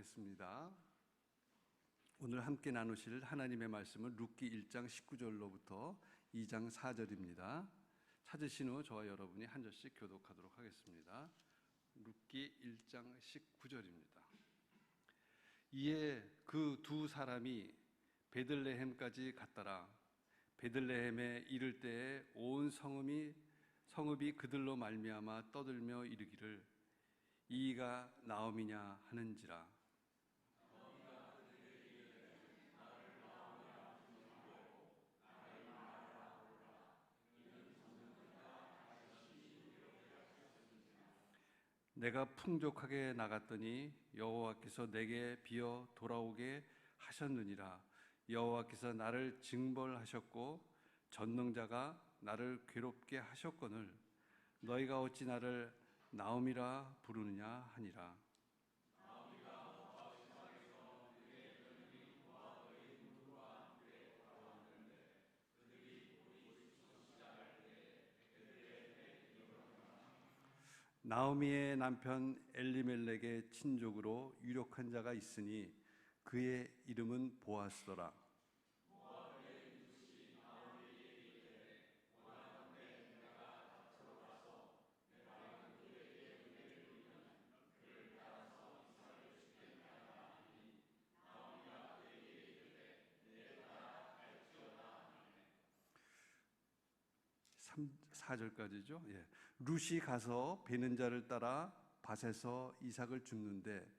하겠습니다. 오늘 함께 나누실 하나님의 말씀은 룻기 1장 19절로부터 2장 4절입니다. 찾으신 후 저와 여러분이 한 절씩 교독하도록 하겠습니다. 룻기 1장 19절입니다. 이에 그 두 사람이 베들레헴까지 갔더라. 베들레헴에 이를 때에 온 성읍이 그들로 말미암아 떠들며 이르기를 이가 나옴이냐 하는지라. 내가 풍족하게 나갔더니 여호와께서 내게 비어 돌아오게 하셨느니라. 여호와께서 나를 징벌하셨고 전능자가 나를 괴롭게 하셨거늘 너희가 어찌 나를 나옴이라 부르느냐 하니라. 나오미의 남편 엘리멜렉의 친족으로 유력한 자가 있으니 그의 이름은 보아스더라. 삼 4절까지죠. 룻이 가서 베는 자를 따라 밭에서 이삭을 줍는데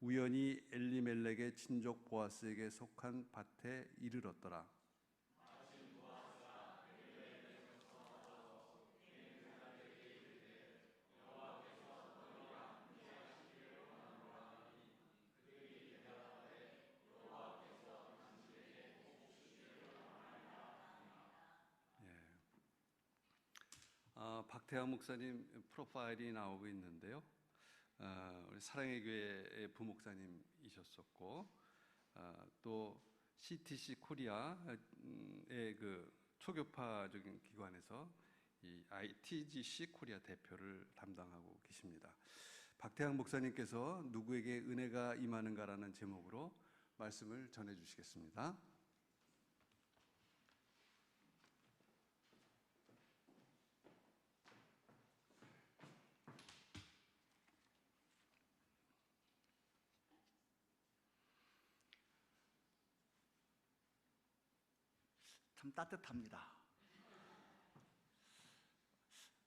우연히 엘리멜렉의 친족 보아스에게 속한 밭에 이르렀더라. 박태환 목사님 프로파일이 나오고 있는데요. 우리 사랑의 교회의 부목사님이셨었고 또 CTC 코리아의 그 초교파적인 기관에서 이 ITGC 코리아 대표를 담당하고 계십니다. 박태환 목사님께서 누구에게 은혜가 임하는가라는 제목으로 말씀을 전해 주시겠습니다. 참 따뜻합니다.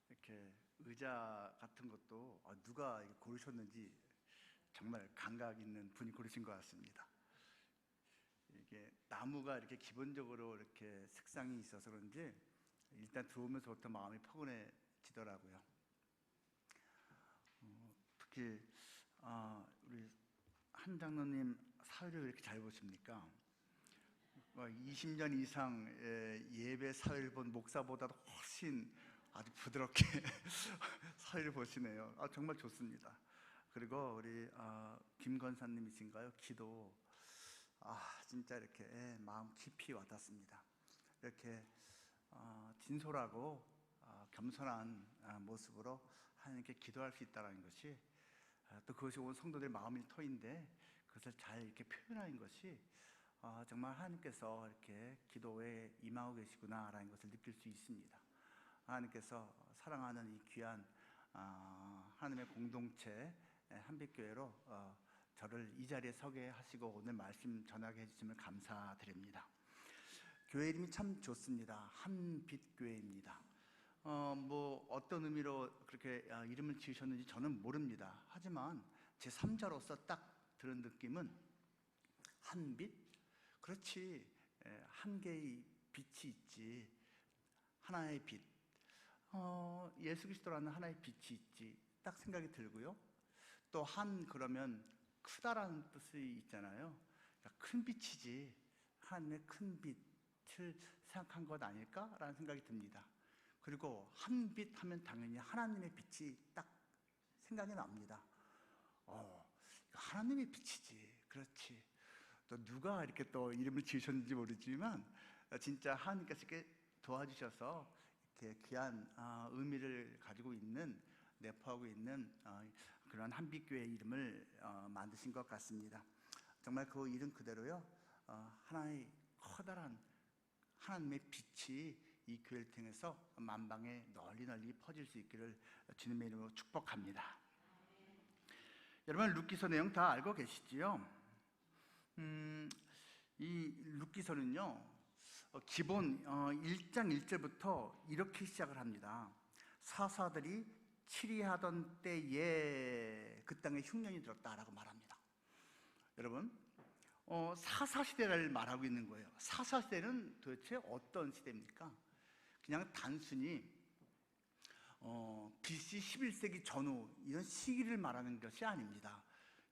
이렇게 의자 같은 것도 누가 고르셨는지 정말 감각 있는 분이 고르신 것 같습니다. 이게 나무가 이렇게 기본적으로 이렇게 색상이 있어서 그런지 일단 들어오면서부터 마음이 포근해지더라고요. 특히 우리 한 장로님 사회를 왜 이렇게 잘 보십니까? 20년 이상 예배 사회를 본 목사보다도 훨씬 아주 부드럽게 사회를 보시네요. 정말 좋습니다. 그리고 우리 김 권사님이신가요? 기도 진짜 이렇게 마음 깊이 와닿습니다. 이렇게 진솔하고 겸손한 모습으로 하나님께 기도할 수 있다는 것이 또 그것이 온 성도들의 마음일 터인데 그것을 잘 이렇게 표현하는 것이 정말 하나님께서 이렇게 기도에 임하고 계시구나라는 것을 느낄 수 있습니다. 하나님께서 사랑하는 이 귀한 하나님의 공동체 한빛교회로 저를 이 자리에 서게 하시고 오늘 말씀 전하게 해주심을 감사드립니다. 교회 이름이 참 좋습니다. 한빛교회입니다. 뭐 어떤 의미로 그렇게 이름을 지으셨는지 저는 모릅니다. 하지만 제 3자로서 딱 들은 느낌은 한빛? 그렇지, 한 개의 빛이 있지. 하나의 빛, 예수 그리스도라는 하나의 빛이 있지 딱 생각이 들고요. 또 한 그러면 크다라는 뜻이 있잖아요. 그러니까 큰 빛이지 하나님의 큰 빛을 생각한 것 아닐까라는 생각이 듭니다. 그리고 한 빛 하면 당연히 하나님의 빛이 딱 생각이 납니다. 하나님의 빛이지. 그렇지. 또 누가 이렇게 또 이름을 지으셨는지 모르지만 진짜 하나님께서 이렇게 도와주셔서 이렇게 귀한 의미를 가지고 있는 내포하고 있는 그런 한빛교회 이름을 만드신 것 같습니다. 정말 그 이름 그대로요, 하나의 커다란 하나님의 빛이 이 교회를 통해서 만방에 널리 퍼질 수 있기를 주님의 이름으로 축복합니다. 여러분, 룻기서 내용 다 알고 계시지요? 이 룻기서는요, 기본 1장 1절부터 이렇게 시작을 합니다. 사사들이 치리하던 때에 그 땅에 흉년이 들었다라고 말합니다. 여러분, 사사시대를 말하고 있는 거예요. 사사시대는 도대체 어떤 시대입니까? 그냥 단순히 BC 11세기 전후 이런 시기를 말하는 것이 아닙니다.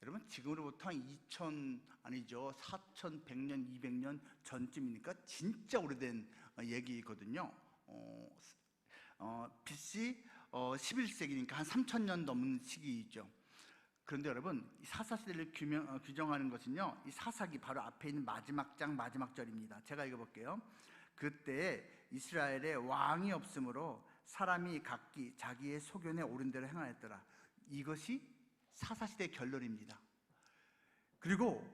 여러분, 지금으로부터 한 4100년, 200년 전쯤이니까 진짜 오래된 얘기거든요. BC 11세기니까 한 3000년 넘은 시기이죠. 그런데 여러분, 이 사사시대를 규정하는 것은요, 이 사사기 바로 앞에 있는 마지막 장 마지막 절입니다. 제가 읽어볼게요. 그때 이스라엘에 왕이 없으므로 사람이 각기 자기의 소견에 옳은 대로 행하였더라. 이것이 사사시대 결론입니다. 그리고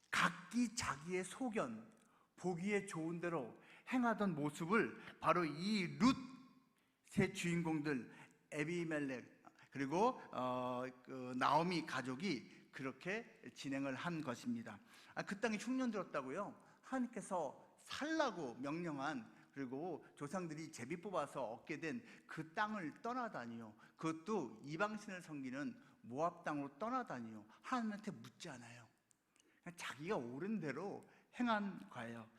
각기 자기의 소견, 보기에 좋은 대로 행하던 모습을 바로 이 룻의 주인공들 에비멜렉 그리고 나오미 가족이 그렇게 진행을 한 것입니다. 그 땅에 흉년 들었다고요? 하나님께서 살라고 명령한, 그리고 조상들이 제비 뽑아서 얻게 된 그 땅을 떠나다니요, 그것도 이방신을 섬기는 모압 땅으로 떠나다니요, 하나님한테 묻지 않아요. 그냥 자기가 옳은 대로 행한 거예요.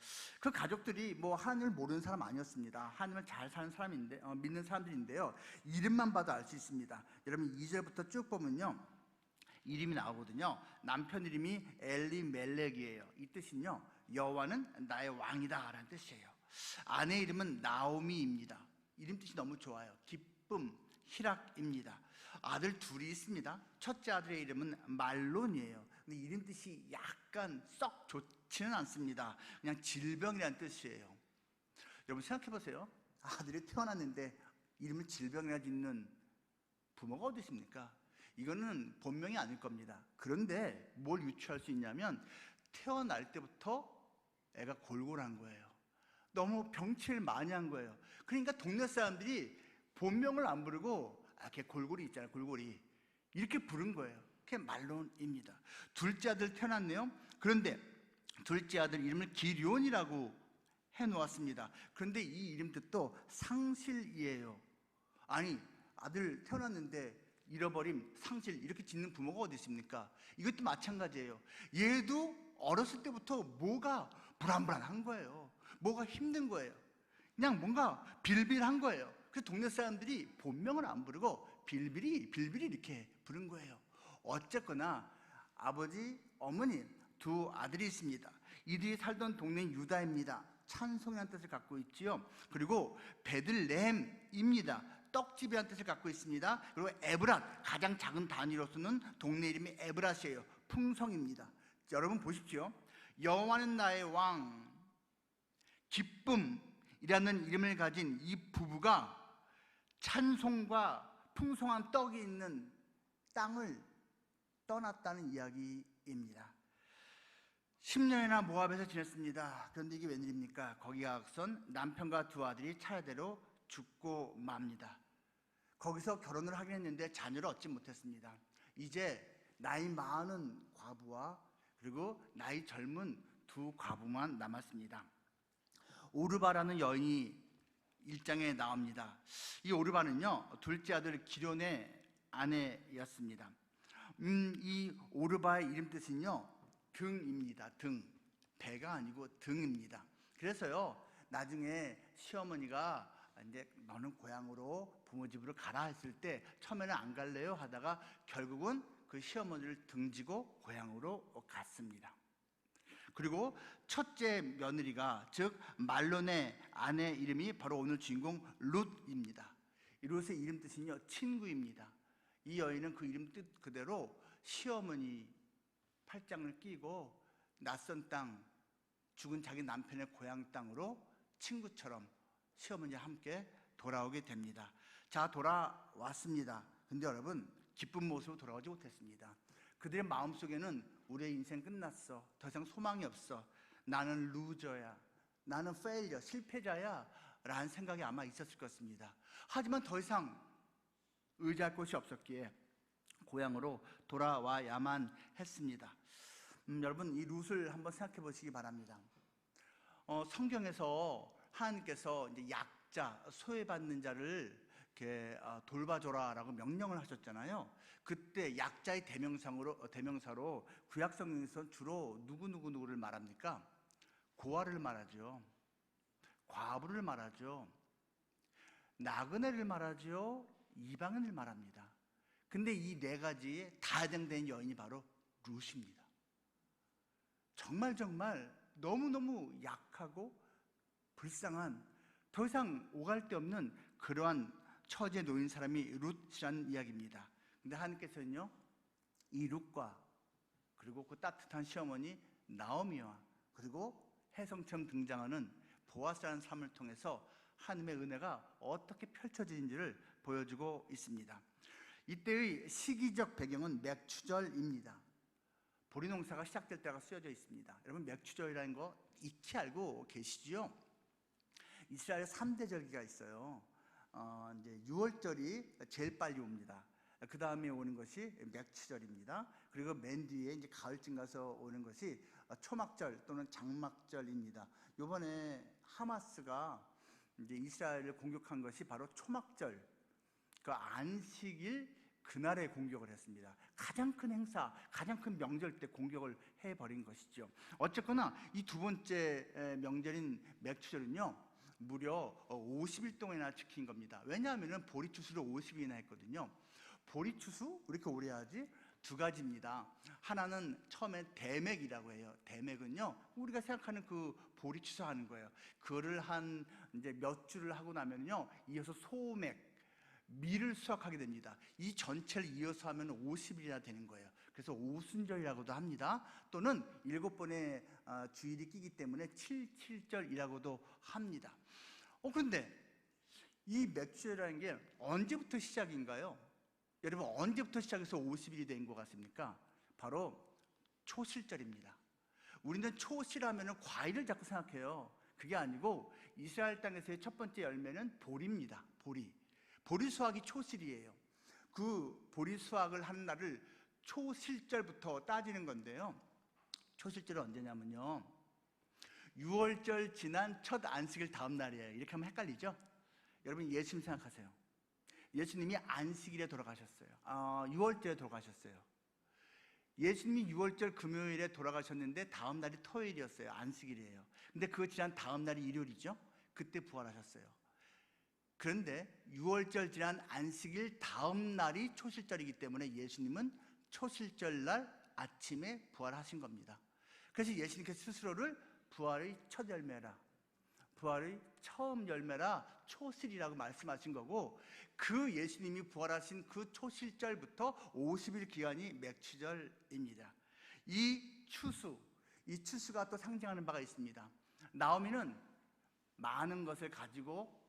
그 가족들이 뭐 하나님을 모르는 사람 아니었습니다. 하나님을 잘 사는 사람인데, 믿는 사람들인데요, 이름만 봐도 알 수 있습니다. 여러분, 2절부터 쭉 보면요, 이름이 나오거든요. 남편 이름이 엘리멜렉이에요. 이 뜻은요, 여호와는 나의 왕이다 라는 뜻이에요. 아내 이름은 나오미입니다. 이름 뜻이 너무 좋아요. 기쁨, 희락입니다. 아들 둘이 있습니다. 첫째 아들의 이름은 말론이에요. 근데 이름 뜻이 약간 썩 좋지는 않습니다. 그냥 질병이라는 뜻이에요. 여러분, 생각해 보세요. 아들이 태어났는데 이름을 질병이라 짓는 부모가 어디 있습니까? 이거는 본명이 아닐 겁니다. 그런데 뭘 유추할 수 있냐면, 태어날 때부터 애가 골골한 거예요. 너무 병치를 많이 한 거예요. 그러니까 동네 사람들이 본명을 안 부르고 걔 골골이 있잖아요, 골골이, 이렇게 부른 거예요. 그게 말론입니다. 둘째 아들 태어났네요. 그런데 둘째 아들 이름을 기럝이라고 해놓았습니다. 그런데 이 이름 뜻도 상실이에요. 아니, 아들 태어났는데 잃어버림, 상실 이렇게 짓는 부모가 어디 있습니까? 이것도 마찬가지예요. 얘도 어렸을 때부터 뭐가 불안불안한 거예요. 뭐가 힘든 거예요. 그냥 뭔가 빌빌한 거예요. 그래서 동네 사람들이 본명을 안 부르고 빌빌이 이렇게 부른 거예요. 어쨌거나 아버지, 어머니 두 아들이 있습니다. 이들이 살던 동네는 유다입니다. 찬송이라는 뜻을 갖고 있지요. 그리고 베들레헴입니다. 떡집이라는 뜻을 갖고 있습니다. 그리고 에브랏, 가장 작은 단위로서는 동네 이름이 에브랏이에요. 풍성입니다. 여러분 보십시오. 여호와는 나의 왕, 기쁨이라는 이름을 가진 이 부부가 찬송과 풍성한 떡이 있는 땅을 떠났다는 이야기입니다. 10년이나 모압에서 지냈습니다. 그런데 이게 웬일입니까? 거기가 선 남편과 두 아들이 차례대로 죽고 맙니다. 거기서 결혼을 하긴 했는데 자녀를 얻지 못했습니다. 이제 나이 많은 과부와 그리고 나이 젊은 두 과부만 남았습니다. 오르바라는 여인이 1장에 나옵니다. 이 오르바는요, 둘째 아들 기럝의 아내였습니다. 이 오르바의 이름 뜻은요, 등입니다. 등. 배가 아니고 등입니다. 그래서요, 나중에 시어머니가 이제 너는 고향으로 부모 집으로 가라 했을 때 처음에는 안 갈래요 하다가 결국은 그 시어머니를 등지고 고향으로 갔습니다. 그리고 첫째 며느리가, 즉 말론의 아내 이름이 바로 오늘 주인공 룻입니다. 이 룻의 이름 뜻은요, 친구입니다. 이 여인은 그 이름 뜻 그대로 시어머니 팔짱을 끼고 낯선 땅, 죽은 자기 남편의 고향 땅으로 친구처럼 시어머니와 함께 돌아오게 됩니다. 자, 돌아왔습니다. 근데 여러분, 기쁜 모습으로 돌아오지 못했습니다. 그들의 마음속에는 우리의 인생 끝났어, 더 이상 소망이 없어, 나는 루저야, 나는 페일리어, 실패자야 라는 생각이 아마 있었을 것입니다. 하지만 더 이상 의지할 곳이 없었기에 고향으로 돌아와야만 했습니다. 여러분, 이 룻을 한번 생각해 보시기 바랍니다. 성경에서 하나님께서 이제 약자, 소외받는 자를 이렇게 돌봐줘라라고 명령을 하셨잖아요. 그때 약자의 대명사로 구약 성경에서 주로 누구를 말합니까? 고아를 말하죠. 과부를 말하죠. 나그네를 말하죠. 이방인을 말합니다. 근데 이 네 가지에 다 해당되는 여인이 바로 룻입니다. 정말 너무너무 약하고 불쌍한, 더 이상 오갈 데 없는 그러한 처지에 놓인 사람이 룻이라는 이야기입니다. 근데 하나님께서는요, 이 룻과 그리고 그 따뜻한 시어머니 나오미와 그리고 혜성처럼 등장하는 보아스라는 사람을 통해서 하나님의 은혜가 어떻게 펼쳐지는지를 보여주고 있습니다. 이때의 시기적 배경은 맥추절입니다. 보리 농사가 시작될 때가 쓰여져 있습니다. 여러분, 맥추절이라는 거 익히 알고 계시지요? 이스라엘에 3대 절기가 있어요. 이제 6월절이 제일 빨리 옵니다. 그 다음에 오는 것이 맥추절입니다. 그리고 맨 뒤에 이제 가을쯤 가서 오는 것이 초막절 또는 장막절입니다. 이번에 하마스가 이제 이스라엘을 공격한 것이 바로 초막절, 그 안식일 그날에 공격을 했습니다. 가장 큰 행사, 가장 큰 명절 때 공격을 해버린 것이죠. 어쨌거나 이 두 번째 명절인 맥추절은요, 무려 50일 동안이나 지킨 겁니다. 왜냐하면 보리추수를 50일이나 했거든요. 보리추수 왜 이렇게 오래 하지? 두 가지입니다. 하나는 처음에 대맥이라고 해요. 대맥은요, 우리가 생각하는 그 보리추수 하는 거예요. 그거를 이제 몇 주를 하고 나면요, 이어서 소맥, 밀을 수확하게 됩니다. 이 전체를 이어서 하면 50일이나 되는 거예요. 그래서 오순절이라고도 합니다. 또는 7번의 주일이 끼기 때문에 77절이라고도 합니다. 그런데 이 맥주절이라는 게 언제부터 시작인가요? 여러분, 언제부터 시작해서 50일이 된 것 같습니까? 바로 초실절입니다. 우리는 초실하면 과일을 자꾸 생각해요. 그게 아니고 이스라엘 땅에서의 첫 번째 열매는 보리입니다. 보리 수확이 초실이에요. 그 보리 수확을 하는 날을 초실절부터 따지는 건데요. 초실절은 언제냐면요, 6월절 지난 첫 안식일 다음 날이에요. 이렇게 하면 헷갈리죠? 여러분, 예수님 생각하세요. 예수님이 안식일에 돌아가셨어요. 6월절에 돌아가셨어요. 예수님이 6월절 금요일에 돌아가셨는데 다음 날이 토요일이었어요. 안식일이에요. 근데 그거 지난 다음 날이 일요일이죠. 그때 부활하셨어요. 그런데 6월절 지난 안식일 다음 날이 초실절이기 때문에 예수님은 초실절 날 아침에 부활하신 겁니다. 그래서 예수님께서 스스로를 부활의 첫 열매라, 부활의 처음 열매라 초실이라고 말씀하신 거고, 그 예수님이 부활하신 그 초실절부터 50일 기간이 맥추절입니다. 이 추수가 또 상징하는 바가 있습니다. 나오미는 많은 것을 가지고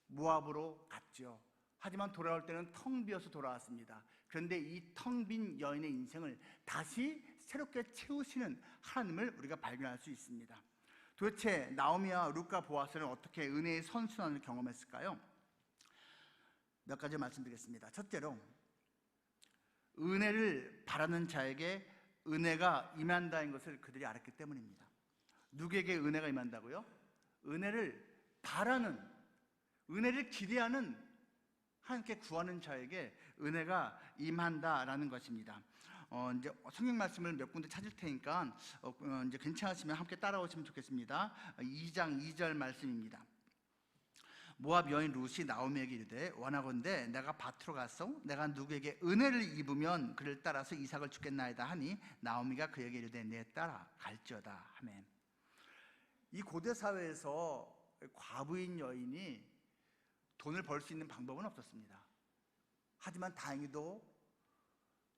모압으로 갔죠. 하지만 돌아올 때는 텅 비어서 돌아왔습니다. 그런데 이 텅 빈 여인의 인생을 다시 새롭게 채우시는 하나님을 우리가 발견할 수 있습니다. 도대체 나오미와 룻과 보아스는 어떻게 은혜의 선순환을 경험했을까요? 몇 가지 말씀드리겠습니다. 첫째로, 은혜를 바라는 자에게 은혜가 임한다는 것을 그들이 알았기 때문입니다. 누구에게 은혜가 임한다고요? 은혜를 바라는, 은혜를 기대하는, 하나님께 구하는 자에게 은혜가 임한다라는 것입니다. 이제 성경 말씀을 몇 군데 찾을 테니까 이제 괜찮으시면 함께 따라오시면 좋겠습니다. 2장 2절 말씀입니다. 모압 여인 룻이 나오미에게 이르되, 원하건대 내가 밭으로 가서 내가 누구에게 은혜를 입으면 그를 따라서 이삭을 주겠나이다 하니, 나오미가 그에게 이르되 내 따라 갈지어다 하매. 이 고대 사회에서 과부인 여인이 돈을 벌 수 있는 방법은 없었습니다. 하지만 다행히도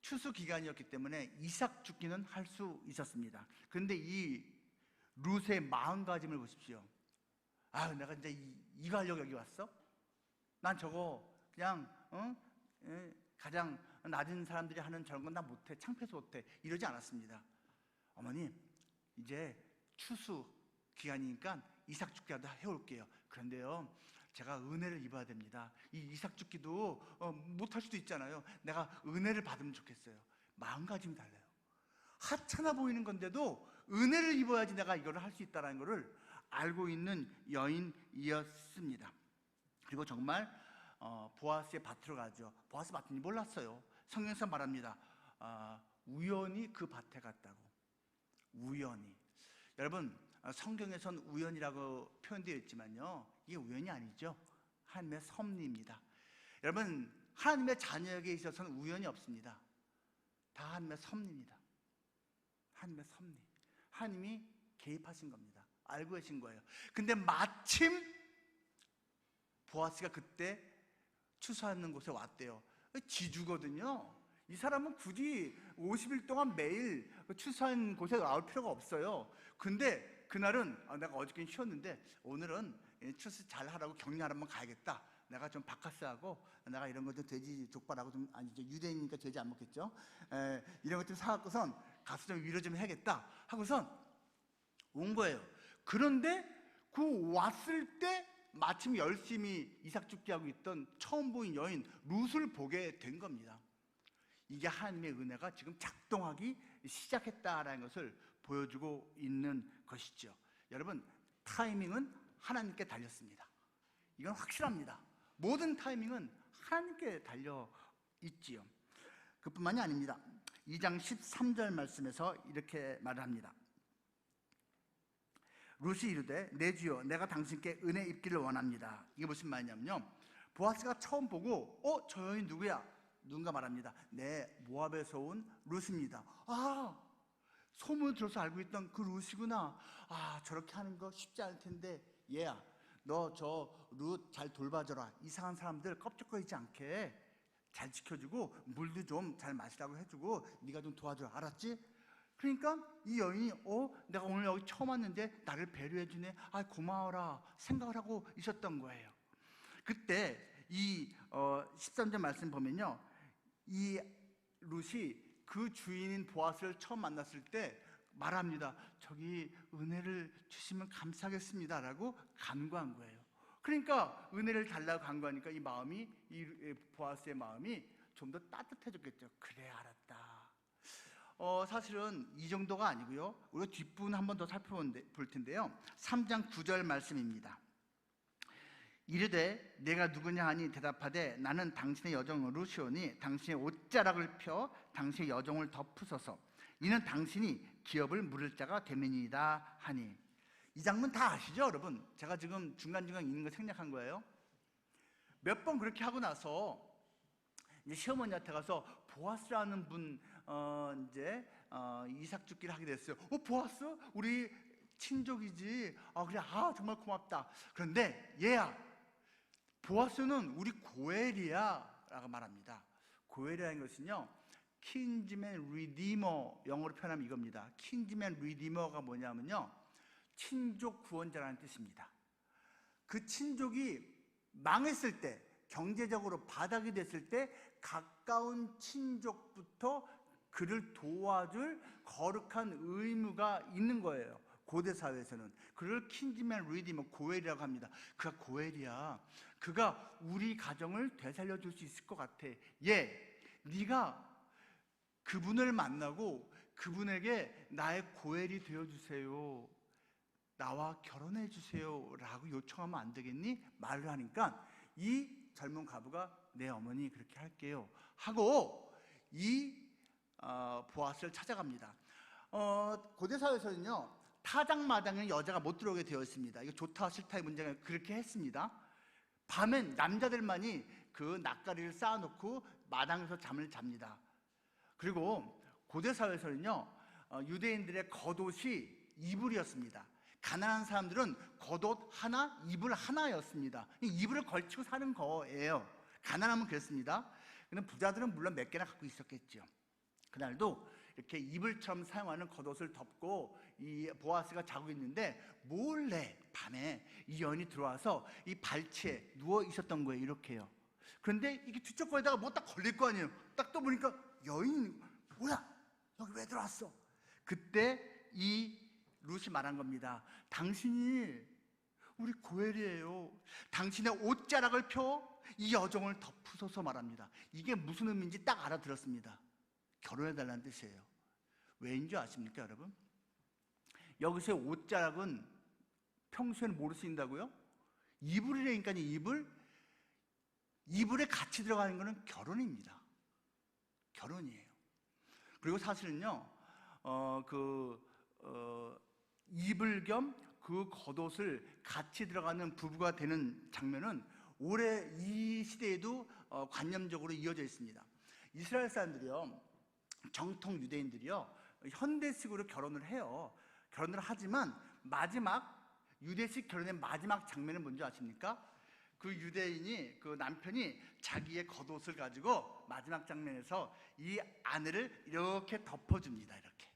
추수 기간이었기 때문에 이삭 죽기는 할 수 있었습니다. 그런데 이 룻의 마음가짐을 보십시오. 내가 이제 이거 하려고 여기 왔어? 난 저거 그냥 가장 낮은 사람들이 하는 저런 건 나 못해, 창피해서 못해, 이러지 않았습니다. 어머니, 이제 추수 기간이니까 이삭 죽기라도 해올게요. 그런데요, 제가 은혜를 입어야 됩니다. 이 이삭 죽기도 못할 수도 있잖아요. 내가 은혜를 받으면 좋겠어요. 마음가짐이 달라요. 하찮아 보이는 건데도 은혜를 입어야지 내가 이걸 할 수 있다는 것을 알고 있는 여인이었습니다. 그리고 정말 보아스의 밭으로 가죠. 보아스 밭인지 몰랐어요. 성경에서 말합니다. 우연히 그 밭에 갔다고. 우연히. 여러분, 성경에선 우연이라고 표현되어 있지만요, 이게 우연이 아니죠. 하나님의 섭리입니다. 여러분, 하나님의 자녀에게 있어서는 우연이 없습니다. 다 하나님의 섭리입니다. 하나님의 섭리. 하나님이 개입하신 겁니다. 알고 계신 거예요. 근데 마침 보아스가 그때 추수하는 곳에 왔대요. 지주거든요. 이 사람은 굳이 50일 동안 매일 추수하는 곳에 나올 필요가 없어요. 근데 그날은 내가 어저께 쉬었는데 오늘은 추수 잘 하라고 격려하러 한번 가야겠다. 내가 좀 바카스하고 내가 이런 거 좀 돼지 족발하고 좀, 아니죠, 유대인이니까 돼지 안 먹겠죠. 이런 것 좀 사갖고선 가서 좀 위로 좀 해야겠다 하고선 온 거예요. 그런데 그 왔을 때 마침 열심히 이삭 죽기 하고 있던 처음 보인 여인 룻을 보게 된 겁니다. 이게 하나님의 은혜가 지금 작동하기 시작했다라는 것을 보여주고 있는 것이죠. 여러분, 타이밍은 하나님께 달렸습니다. 이건 확실합니다. 모든 타이밍은 하나님께 달려 있지요. 그뿐만이 아닙니다. 2장 13절 말씀에서 이렇게 말을 합니다. 룻이 이르되 내 주여, 내가 당신께 은혜 입기를 원합니다. 이게 무슨 말이냐면요, 보아스가 처음 보고 저 여인 누구야? 누군가 말합니다. 네, 모압에서 온 룻입니다. 소문을 들어서 알고 있던 그 룻이구나. 저렇게 하는 거 쉽지 않을 텐데, 얘야, 너 저 룻 잘 돌봐줘라. 이상한 사람들 껍적거리지 않게 잘 지켜주고 물도 좀 잘 마시라고 해주고 네가 좀 도와줘. 알았지? 그러니까 이 여인이 내가 오늘 여기 처음 왔는데 나를 배려해주네. 고마워라 생각을 하고 있었던 거예요. 그때 이 13절 말씀 보면요, 이 룻이 그 주인인 보아스를 처음 만났을 때 말합니다. 저기 은혜를 주시면 감사하겠습니다 라고 간구한 거예요. 그러니까 은혜를 달라고 간구하니까 이 마음이, 이 보아스의 마음이 좀 더 따뜻해졌겠죠. 그래, 알았다. 사실은 이 정도가 아니고요, 우리가 뒷부분 한 번 더 살펴볼 텐데요, 3장 9절 말씀입니다. 이르되 내가 누구냐 하니 대답하되 나는 당신의 여종 룻이오니 당신의 옷자락을 펴 당신의 여종을 덮으소서. 이는 당신이 기업을 물을 자가 되매니이다 하니. 이 장면 다 아시죠, 여러분? 제가 지금 중간중간 있는 거 생략한 거예요. 몇 번 그렇게 하고 나서 이제 시어머니한테 가서 보아스라는 분 이제 이삭 죽기를 하게 됐어요. 보아스? 우리 친족이지. 그래, 정말 고맙다. 그런데 얘야, 보아스는 우리 고엘이야 라고 말합니다. 고엘이라는 것은요, 킨즈맨 리디머, 영어로 표현하면 이겁니다. 킨즈맨 리디머가 뭐냐면요, 친족 구원자라는 뜻입니다. 그 친족이 망했을 때, 경제적으로 바닥이 됐을 때 가까운 친족부터 그를 도와줄 거룩한 의무가 있는 거예요. 고대 사회에서는. 그를 킨즈맨 리디머, 고엘이라고 합니다. 그가 고엘이야. 그가 우리 가정을 되살려 줄 수 있을 것 같아. 네가 그분을 만나고 그분에게 나의 고엘이 되어주세요, 나와 결혼해 주세요 라고 요청하면 안 되겠니? 말을 하니까 이 젊은 과부가 네 어머니 그렇게 할게요 하고 이 보아스를 찾아갑니다. 고대 사회에서는요, 타작마당에 여자가 못 들어오게 되어 있습니다. 이거 좋다 싫다의 문제가 그렇게 했습니다. 밤엔 남자들만이 그 낯가리를 쌓아놓고 마당에서 잠을 잡니다. 그리고 고대 사회에서는요, 유대인들의 겉옷이 이불이었습니다. 가난한 사람들은 겉옷 하나, 이불 하나였습니다. 이불을 걸치고 사는 거예요. 가난하면 그랬습니다. 근데 부자들은 물론 몇 개나 갖고 있었겠죠. 그날도 이렇게 이불처럼 사용하는 겉옷을 덮고 이 보아스가 자고 있는데 몰래 밤에 이 여인이 들어와서 이 발치에 누워 있었던 거예요. 이렇게요. 그런데 이게 뒤쪽 거에다가 뭐 딱 걸릴 거 아니에요. 딱 떠보니까 여인이 뭐야? 여기 왜 들어왔어? 그때 이 룻이 말한 겁니다. 당신이 우리 고엘이에요. 당신의 옷자락을 펴 이 여종을 덮으소서 말합니다. 이게 무슨 의미인지 딱 알아들었습니다. 결혼해달라는 뜻이에요. 왜인 줄 아십니까, 여러분? 여기서의 옷자락은 평소에는 뭐로 쓰인다고요? 이불이라니까요. 이불에 같이 들어가는 것은 결혼입니다. 결혼이에요. 그리고 사실은요, 이불 겸 그 겉옷을 같이 들어가는 부부가 되는 장면은 올해 이 시대에도 관념적으로 이어져 있습니다. 이스라엘 사람들이요, 정통 유대인들이요, 현대식으로 결혼을 해요. 결혼을 하지만 마지막 유대식 결혼의 마지막 장면은 뭔지 아십니까? 그 유대인이, 그 남편이 자기의 겉옷을 가지고 마지막 장면에서 이 아내를 이렇게 덮어줍니다. 이렇게.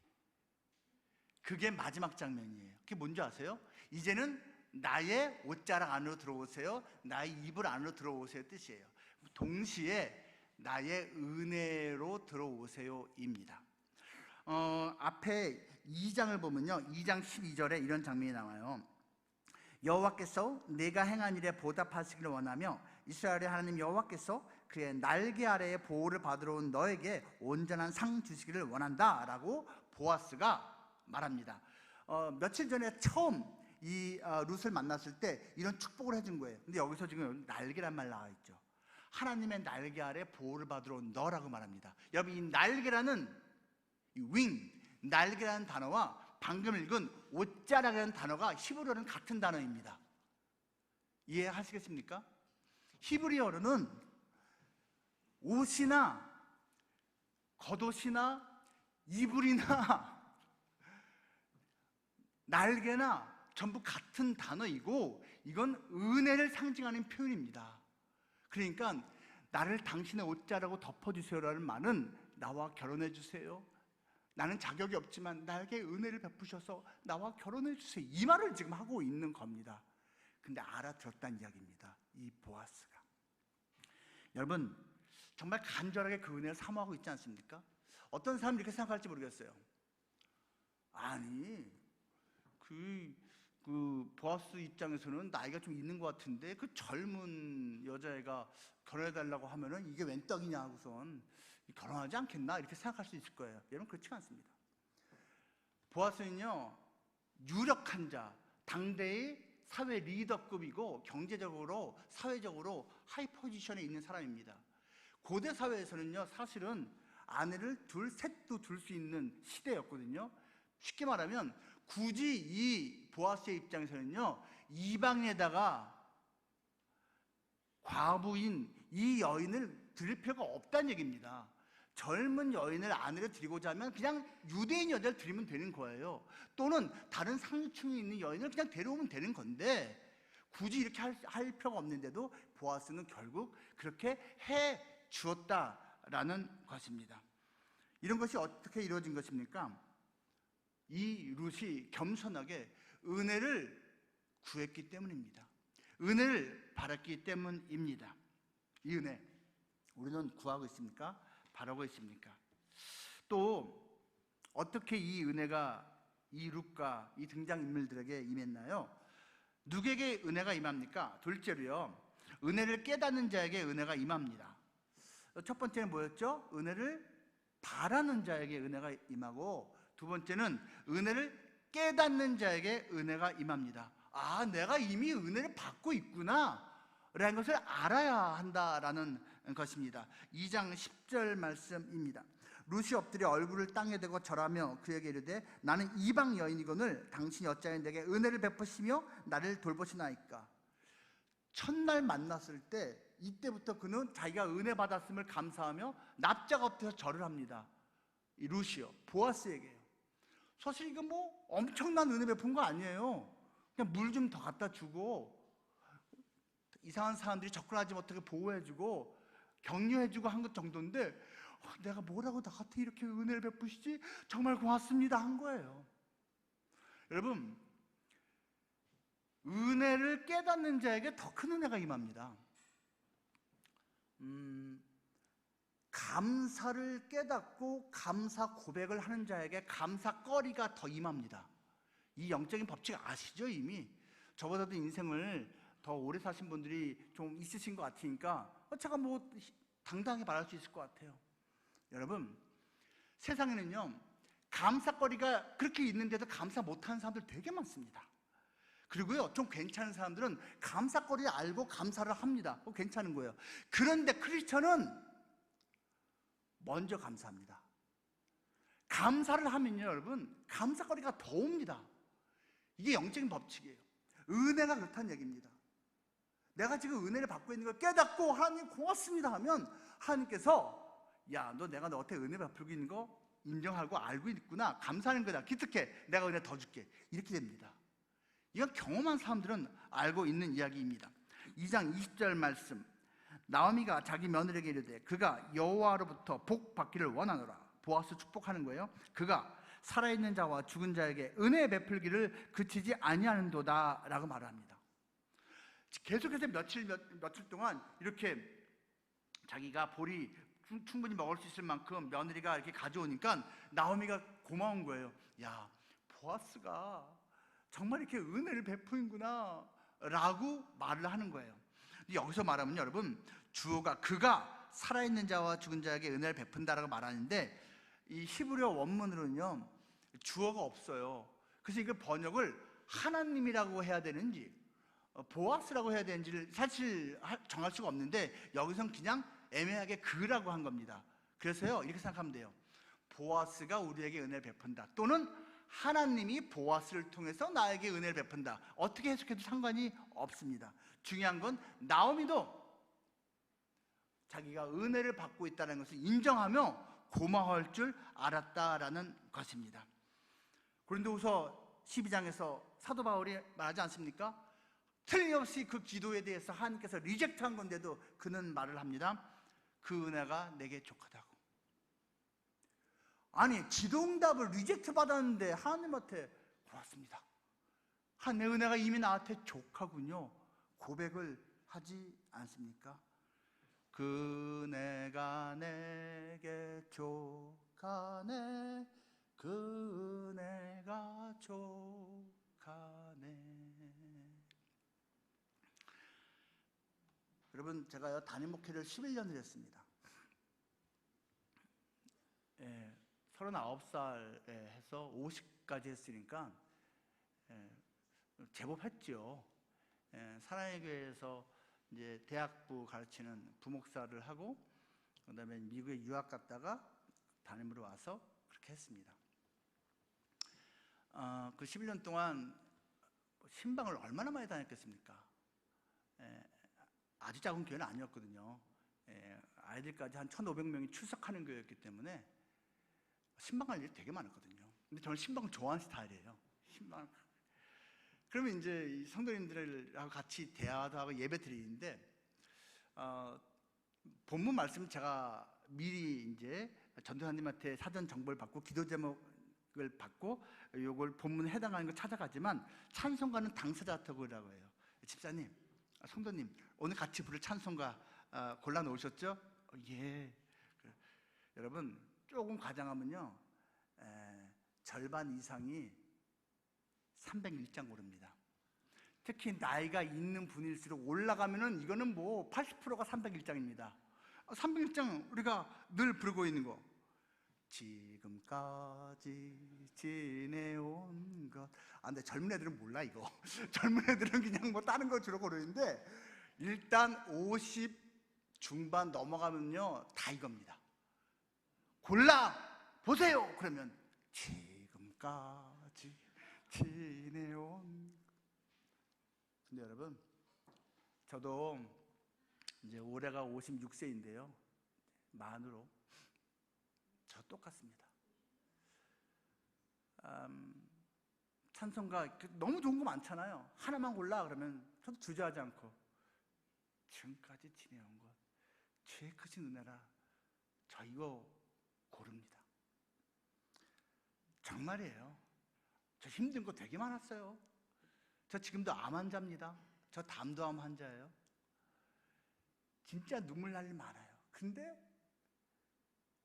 그게 마지막 장면이에요. 그게 뭔지 아세요? 이제는 나의 옷자락 안으로 들어오세요. 나의 이불 안으로 들어오세요 뜻이에요. 동시에 나의 은혜로 들어오세요입니다. 앞에 2장을 보면요, 2장 12절에 이런 장면이 나와요. 여호와께서 내가 행한 일에 보답하시기를 원하며 이스라엘의 하나님 여호와께서 그의 날개 아래에 보호를 받으러 온 너에게 온전한 상 주시기를 원한다 라고 보아스가 말합니다. 며칠 전에 처음 이 룻을 만났을 때 이런 축복을 해준 거예요. 근데 여기서 지금 날개란 말 나와 있죠. 하나님의 날개 아래 보호를 받으러 온 너라고 말합니다. 여러분, 이 날개라는 이 wing, 날개라는 단어와 방금 읽은 옷자락이라는 단어가 히브리어는 같은 단어입니다. 이해하시겠습니까? 히브리어로는 옷이나 겉옷이나 이불이나 날개나 전부 같은 단어이고 이건 은혜를 상징하는 표현입니다. 그러니까 나를 당신의 옷자락으로 덮어주세요라는 말은 나와 결혼해 주세요. 나는 자격이 없지만 나에게 은혜를 베푸셔서 나와 결혼해 주세요. 이 말을 지금 하고 있는 겁니다. 근데 알아들었다는 이야기입니다. 이 보아스가. 여러분, 정말 간절하게 그 은혜를 사모하고 있지 않습니까? 어떤 사람이 이렇게 생각할지 모르겠어요. 아니, 그 보아스 입장에서는 나이가 좀 있는 것 같은데 그 젊은 여자애가 결혼해달라고 하면은 이게 웬 떡이냐 하고선 결혼하지 않겠나 이렇게 생각할 수 있을 거예요. 여러분, 그렇지가 않습니다. 보아스는요, 유력한 자, 당대의 사회 리더급이고 경제적으로 사회적으로 하이 포지션에 있는 사람입니다. 고대 사회에서는요, 사실은 아내를 셋도 둘 수 있는 시대였거든요. 쉽게 말하면 굳이 이 보아스의 입장에서는요, 이방에다가 과부인 이 여인을 드릴 필요가 없다는 얘기입니다. 젊은 여인을 아내로 드리고자 하면 그냥 유대인 여자를 드리면 되는 거예요. 또는 다른 상층에 있는 여인을 그냥 데려오면 되는 건데 굳이 이렇게 할 필요가 없는데도 보아스는 결국 그렇게 해 주었다라는 것입니다. 이런 것이 어떻게 이루어진 것입니까? 이 룻이 겸손하게 은혜를 구했기 때문입니다. 은혜를 바랐기 때문입니다. 이 은혜 우리는 구하고 있습니까? 바라고 있습니까? 또 어떻게 이 은혜가 이 룻과 이 등장인물들에게 임했나요? 누구에게 은혜가 임합니까? 둘째로요, 은혜를 깨닫는 자에게 은혜가 임합니다. 첫 번째는 뭐였죠? 은혜를 바라는 자에게 은혜가 임하고, 두 번째는 은혜를 깨닫는 자에게 은혜가 임합니다. 아, 내가 이미 은혜를 받고 있구나 라는 것을 알아야 한다라는 것입니다. 2장 10절 말씀입니다. 룻이 엎드려 얼굴을 땅에 대고 절하며 그에게 이르되 나는 이방 여인이거늘 당신이 어찌하여 내게 은혜를 베푸시며 나를 돌보시나이까. 첫날 만났을 때 이때부터 그는 자기가 은혜 받았음을 감사하며 납작 엎드려 절을 합니다. 이 룻이요, 보아스에게요. 사실 이거 뭐 엄청난 은혜 베푼 거 아니에요. 그냥 물 좀 더 갖다 주고 이상한 사람들이 접근하지 못하게 보호해주고 격려해주고 한 것 정도인데 내가 뭐라고 나한테 이렇게 은혜를 베푸시지? 정말 고맙습니다 한 거예요. 여러분, 은혜를 깨닫는 자에게 더 큰 은혜가 임합니다. 감사를 깨닫고 감사 고백을 하는 자에게 감사거리가 더 임합니다. 이 영적인 법칙 아시죠? 이미 저보다도 인생을 더 오래 사신 분들이 좀 있으신 것 같으니까 제가 뭐 당당하게 말할 수 있을 것 같아요. 여러분, 세상에는요 감사거리가 그렇게 있는데도 감사 못하는 사람들 되게 많습니다. 그리고요 좀 괜찮은 사람들은 감사거리를 알고 감사를 합니다. 괜찮은 거예요. 그런데 크리스천은 먼저 감사합니다. 감사를 하면요 여러분 감사거리가 더 옵니다. 이게 영적인 법칙이에요. 은혜가 그렇다는 얘기입니다. 내가 지금 은혜를 받고 있는 걸 깨닫고 하나님 고맙습니다 하면 하나님께서 야, 너 내가 너한테 은혜 베풀고 있는 거 인정하고 알고 있구나, 감사하는 거다, 기특해, 내가 은혜 더 줄게, 이렇게 됩니다. 이건 경험한 사람들은 알고 있는 이야기입니다. 2장 20절 말씀, 나오미가 자기 며느리에게 이르되 그가 여호와로부터 복 받기를 원하노라. 보아스 축복하는 거예요. 그가 살아있는 자와 죽은 자에게 은혜 베풀기를 그치지 아니하는도다 라고 말합니다. 계속해서 며칠 동안 이렇게 자기가 보리 충분히 먹을 수 있을 만큼 며느리가 이렇게 가져오니까 나오미가 고마운 거예요. 야, 보아스가 정말 이렇게 은혜를 베푸는구나 라고 말을 하는 거예요. 여기서 말하면 여러분, 주어가 그가 살아있는 자와 죽은 자에게 은혜를 베푼다라고 말하는데 이 히브리어 원문으로는요 주어가 없어요. 그래서 이걸 번역을 하나님이라고 해야 되는지 보아스라고 해야 되는지를 사실 정할 수가 없는데 여기서는 그냥 애매하게 그라고 한 겁니다. 그래서요 이렇게 생각하면 돼요. 보아스가 우리에게 은혜를 베푼다, 또는 하나님이 보아스를 통해서 나에게 은혜를 베푼다. 어떻게 해석해도 상관이 없습니다. 중요한 건 나오미도 자기가 은혜를 받고 있다는 것을 인정하며 고마워할 줄 알았다라는 것입니다. 고린도후서 12장에서 사도 바울이 말하지 않습니까? 틀림없이 그 기도에 대해서 하나님께서 리젝트한 건데도 그는 말을 합니다. 그 은혜가 내게 족하다고. 아니, 기도응답을 리젝트 받았는데 하나님한테 고맙습니다, 하나님의 은혜가 이미 나한테 족하군요, 고백을 하지 않습니까? 그 은혜가 내게 족하네, 그 은혜가 족하네. 여러분, 제가요 담임 목회를 11년을 했습니다. 39살에 해서 50까지 했으니까 제법 했죠. 사랑의 교회에서 이제 대학부 가르치는 부목사를 하고 그다음에 미국에 유학 갔다가 담임으로 와서 그렇게 했습니다. 그 11년 동안 신방을 얼마나 많이 다녔겠습니까? 아주 작은 교회는 아니었거든요. 아이들까지 한 1,500명이 출석하는 교회였기 때문에 신방할 일이 되게 많았거든요. 근데 저는 신방을 좋아하는 스타일이에요. 신방. 그러면 이제 성도님들하고 같이 대화도 하고 예배 드리는데 본문 말씀 제가 미리 이제 전도사님한테 사전 정보를 받고 기도 제목을 받고 요걸 본문에 해당하는 걸 찾아가지만 찬송가는 당사자적이라고 해요. 집사님, 성도님, 오늘 같이 부를 찬송가 골라 놓으셨죠? 예. 여러분, 조금 과장하면요 절반 이상이 301장 고릅니다. 특히 나이가 있는 분일수록 올라가면은 이거는 뭐 80%가 301장입니다. 301장 우리가 늘 부르고 있는 거, 지금까지 지내온 것. 근데 젊은 애들은 몰라 이거. 젊은 애들은 그냥 뭐 다른 거 주로 고르는데 일단 50 중반 넘어가면요 다 이겁니다. 골라 보세요. 그러면 지금까지 지내온. 근데 여러분, 저도 이제 올해가 56세인데요 만으로 저 똑같습니다. 찬송가 너무 좋은 거 많잖아요. 하나만 골라 그러면 저도 주저하지 않고 지금까지 지내온 것, 죄 크신 은혜라, 저 이거 고릅니다. 정말이에요. 저 힘든 거 되게 많았어요. 저 지금도 암 환자입니다. 저 담도암 환자예요. 진짜 눈물 날 일 많아요. 근데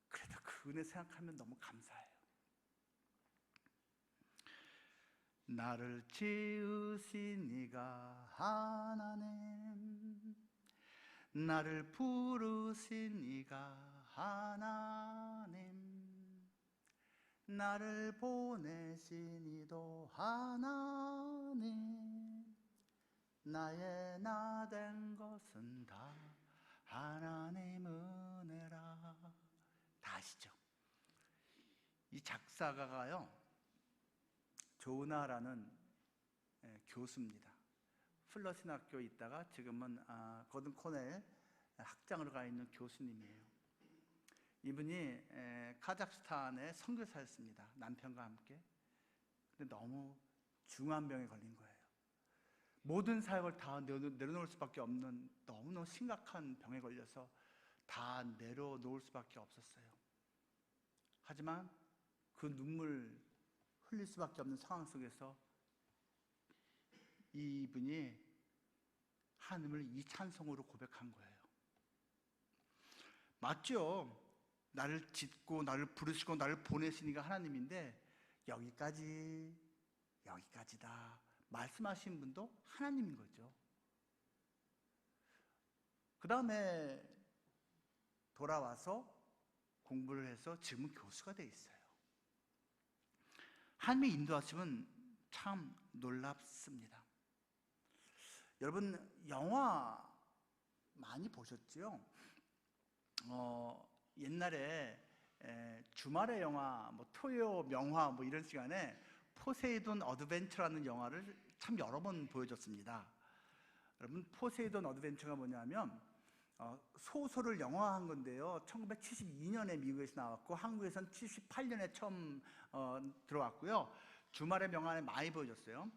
그래도 그 은혜 생각하면 너무 감사해요. 나를 지으신 이가 하나님, 나를 부르신 이가 하나님, 나를 보내신 이도 하나님, 나의 나 된 것은 다 하나님 은혜라. 다 아시죠? 이 작사가가요, 조나라는 교수입니다. 플러신 학교에 있다가 지금은 거든 코넬 학장으로 가 있는 교수님이에요. 이분이 카자흐스탄의 선교사였습니다. 남편과 함께. 근데 너무 중한 병에 걸린 거예요. 모든 사역을 다 내려놓을 수밖에 없는 너무너무 심각한 병에 걸려서 다 내려놓을 수밖에 없었어요. 하지만 그 눈물 흘릴 수밖에 없는 상황 속에서 이분이 하나님을 이 찬송으로 고백한 거예요. 맞죠? 나를 짓고 나를 부르시고 나를 보내시니가 하나님인데 여기까지다 말씀하신 분도 하나님인 거죠. 그 다음에 돌아와서 공부를 해서 지금은 교수가 돼 있어요. 하나님의 인도하심은 참 놀랍습니다. 여러분 영화 많이 보셨죠? 옛날에 주말의 영화, 토요 명화 이런 시간에 포세이돈 어드벤처라는 영화를 참 여러 번 보여줬습니다. 여러분 포세이돈 어드벤처가 뭐냐면 소설을 영화한 건데요. 1972년에 미국에서 나왔고 한국에서는 78년에 처음 들어왔고요. 주말의 명화에 많이 보여줬어요.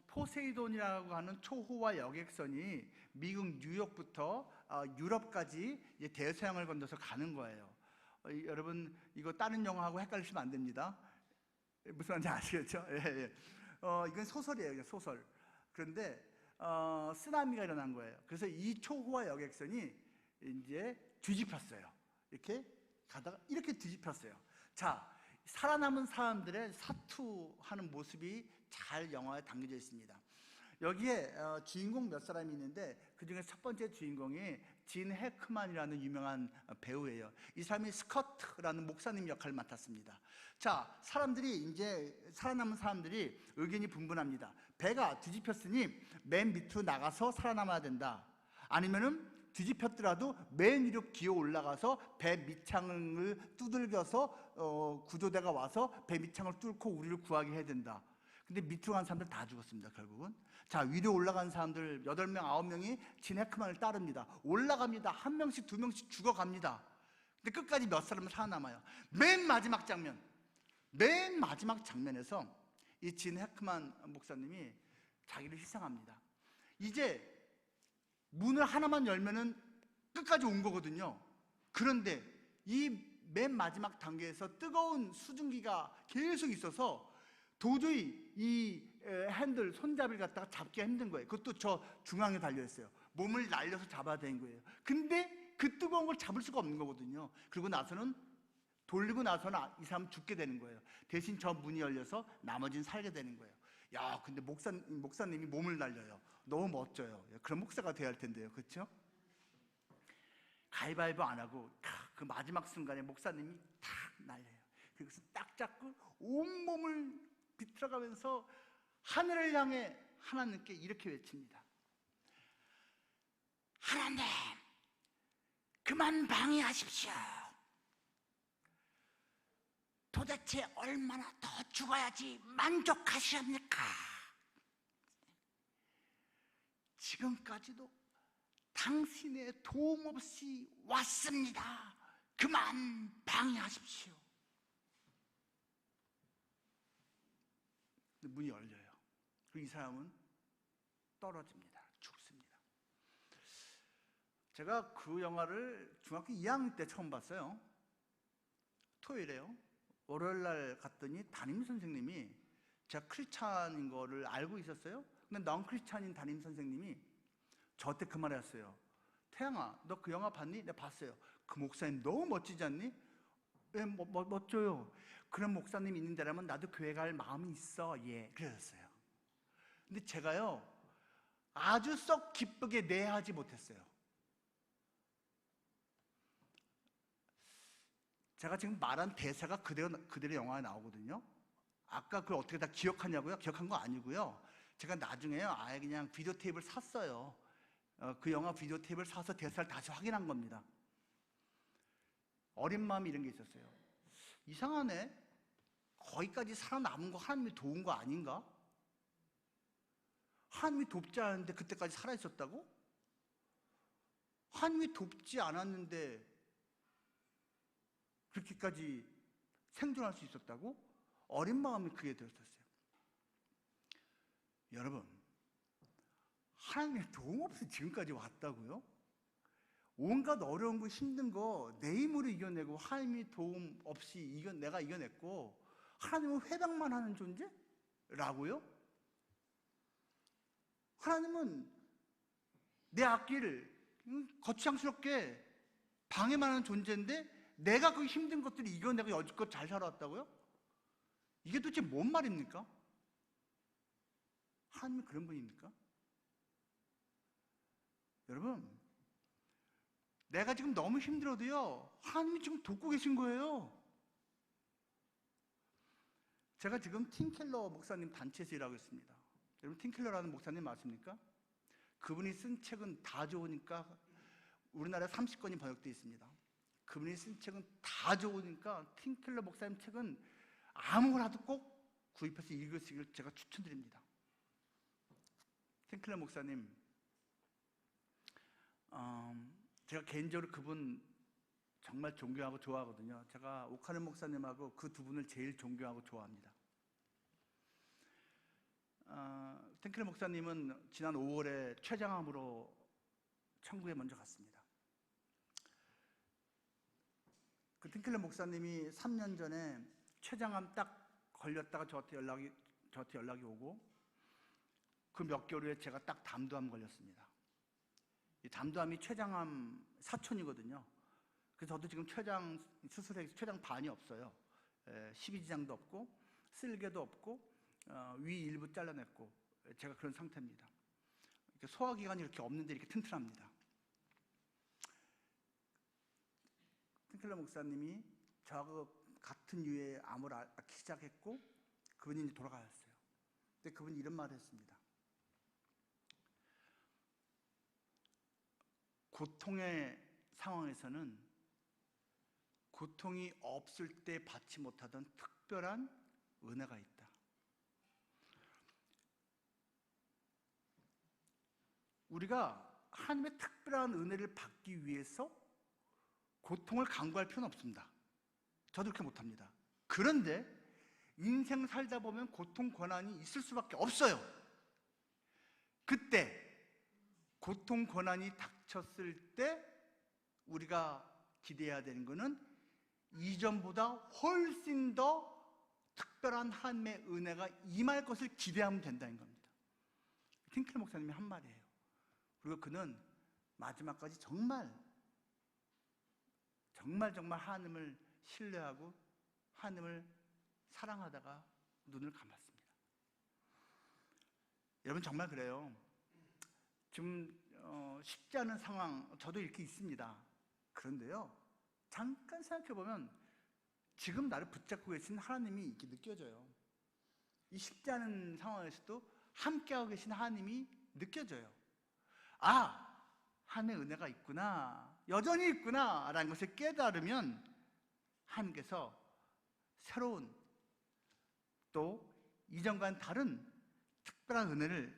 포세이돈이라고 하는 초호화 여객선이 미국 뉴욕부터 유럽까지 대서양을 건너서 가는 거예요. 여러분 이거 다른 영화하고 헷갈리시면 안 됩니다. 무슨 말인지 아시겠죠? 예. 이건 소설이에요, 그냥 소설. 그런데 쓰나미가 일어난 거예요. 그래서 이 초호화 여객선이 이제 뒤집혔어요. 이렇게 가다가 이렇게 뒤집혔어요. 자, 살아남은 사람들의 사투하는 모습이 잘 영화에 담겨져 있습니다. 여기에 주인공 몇 사람이 있는데 그 중에 첫 번째 주인공이 진 해크만이라는 유명한 배우예요. 이 사람이 스커트라는 목사님 역할을 맡았습니다. 자, 이제 살아남은 사람들이 의견이 분분합니다. 배가 뒤집혔으니 맨 밑으로 나가서 살아남아야 된다. 아니면은 뒤집혔더라도 맨 위로 기어 올라가서 배 밑창을 두들겨서 구조대가 와서 배 밑창을 뚫고 우리를 구하게 해야 된다. 근데 밑으로 간 사람들 다 죽었습니다, 결국은. 자, 위로 올라간 사람들 8명, 9명이 진 해크만을 따릅니다. 올라갑니다. 1명씩, 2명씩 죽어갑니다. 근데 끝까지 몇 사람은 살아남아요. 맨 마지막 장면에서 이 진 해크만 목사님이 자기를 희생합니다. 이제 문을 하나만 열면은 끝까지 온 거거든요. 그런데 이 맨 마지막 단계에서 뜨거운 수증기가 계속 있어서 도저히 이 핸들, 손잡이를 갖다가 잡기가 힘든 거예요. 그것도 저 중앙에 달려있어요. 몸을 날려서 잡아야 되는 거예요. 근데 그 뜨거운 걸 잡을 수가 없는 거거든요. 그리고 나서는 돌리고 나서는 이 사람 죽게 되는 거예요. 대신 저 문이 열려서 나머지는 살게 되는 거예요. 야, 근데 목사님이 몸을 날려요. 너무 멋져요. 그런 목사가 돼야 할 텐데요. 그렇죠? 가위바위보 안 하고 그 마지막 순간에 목사님이 탁 날려요. 그래서 딱 잡고 온몸을 비틀어가면서 하늘을 향해 하나님께 이렇게 외칩니다. 하나님, 그만 방해하십시오. 도대체 얼마나 더 죽어야지 만족하시옵니까? 지금까지도 당신의 도움 없이 왔습니다. 그만 방해하십시오. 문이 열려요. 그리고 이 사람은 떨어집니다. 죽습니다. 제가 그 영화를 중학교 2학년 때 처음 봤어요. 토요일에요. 월요일날 갔더니 담임 선생님이 제가 크리스찬인 거를 알고 있었어요. 근데 넌 크리스찬인 담임 선생님이 저한테 그 말을 했어요. 태양아, 너 그 영화 봤니? 내가 봤어요. 그 목사님 너무 멋지지 않니? 왜 멋져요? 그런 목사님 있는 데라면 나도 교회 갈 마음이 있어. 예, 그러셨어요. 근데 제가요, 아주 썩 기쁘게 내하지 못했어요. 제가 지금 말한 대사가 그대로 영화에 나오거든요. 아까 그걸 어떻게 다 기억하냐고요? 기억한 거 아니고요. 제가 나중에요, 아예 그냥 비디오 테이프를 샀어요. 그 영화 비디오 테이프를 사서 대사를 다시 확인한 겁니다. 어린 마음이 이런 게 있었어요. 이상하네. 거기까지 살아남은 거 하나님이 도운 거 아닌가? 하나님이 돕지 않았는데 그때까지 살아있었다고? 하나님이 돕지 않았는데 그렇게까지 생존할 수 있었다고? 어린 마음이 그게 들었었어요. 여러분, 하나님의 도움 없이 지금까지 왔다고요? 온갖 어려운 거 힘든 거 내 힘으로 이겨내고 하나님이 도움 없이 내가 이겨냈고 하나님은 회방만 하는 존재라고요? 하나님은 내 앞길을 거창스럽게 방해만 하는 존재인데 내가 그 힘든 것들을 이겨내고 여지껏 잘 살아왔다고요? 이게 도대체 뭔 말입니까? 하나님이 그런 분입니까? 여러분, 내가 지금 너무 힘들어도요, 하나님이 지금 돕고 계신 거예요. 제가 지금 팀켈러 목사님 단체에서 일하고 있습니다. 여러분, 팀켈러라는 목사님 아십니까? 그분이 쓴 책은 다 좋으니까 우리나라에 30권이 번역되어 있습니다. 그분이 쓴 책은 다 좋으니까 팀켈러 목사님 책은 아무거나도 꼭 구입해서 읽으시길 제가 추천드립니다. 팀켈러 목사님, 제가 개인적으로 그분 정말 존경하고 좋아하거든요. 제가 오카는 목사님하고 그 두 분을 제일 존경하고 좋아합니다. 팀켈러 목사님은 지난 5월에 췌장암으로 천국에 먼저 갔습니다. 그 팀켈러 목사님이 3년 전에 췌장암 딱 걸렸다가 저한테 연락이 오고 그 몇 개월 후에 제가 딱 담도암 걸렸습니다. 이 담도암이 췌장암 사촌이거든요. 그래서 저도 지금 췌장 수술해서 췌장 반이 없어요. 12지장도 없고 쓸개도 없고 위 일부 잘라냈고 제가 그런 상태입니다. 소화기관이 이렇게 없는데 이렇게 튼튼합니다. 팀켈러 목사님이 저하고 같은 유의 암을 앓기 시작했고 그분이 이제 돌아가셨어요. 근데 그분이 이런 말을 했습니다. 고통의 상황에서는 고통이 없을 때 받지 못하던 특별한 은혜가 있다. 우리가 하나님의 특별한 은혜를 받기 위해서 고통을 강구할 필요는 없습니다. 저도 그렇게 못합니다. 그런데 인생 살다 보면 고통, 고난이 있을 수밖에 없어요. 그때 고통, 고난이 닥쳤을 때 우리가 기대해야 되는 것은 이전보다 훨씬 더 특별한 하나님의 은혜가 임할 것을 기대하면 된다는 겁니다. 팀켈러 목사님이 한 말이에요. 그리고 그는 마지막까지 정말 하나님을 신뢰하고 하나님을 사랑하다가 눈을 감았습니다. 여러분, 정말 그래요. 지금 쉽지 않은 상황, 저도 이렇게 있습니다. 그런데요, 잠깐 생각해보면 지금 나를 붙잡고 계신 하나님이 이렇게 느껴져요. 이 쉽지 않은 상황에서도 함께하고 계신 하나님이 느껴져요. 아, 하나님의 은혜가 있구나, 여전히 있구나 라는 것을 깨달으면 하나님께서 새로운 또 이전과는 다른 특별한 은혜를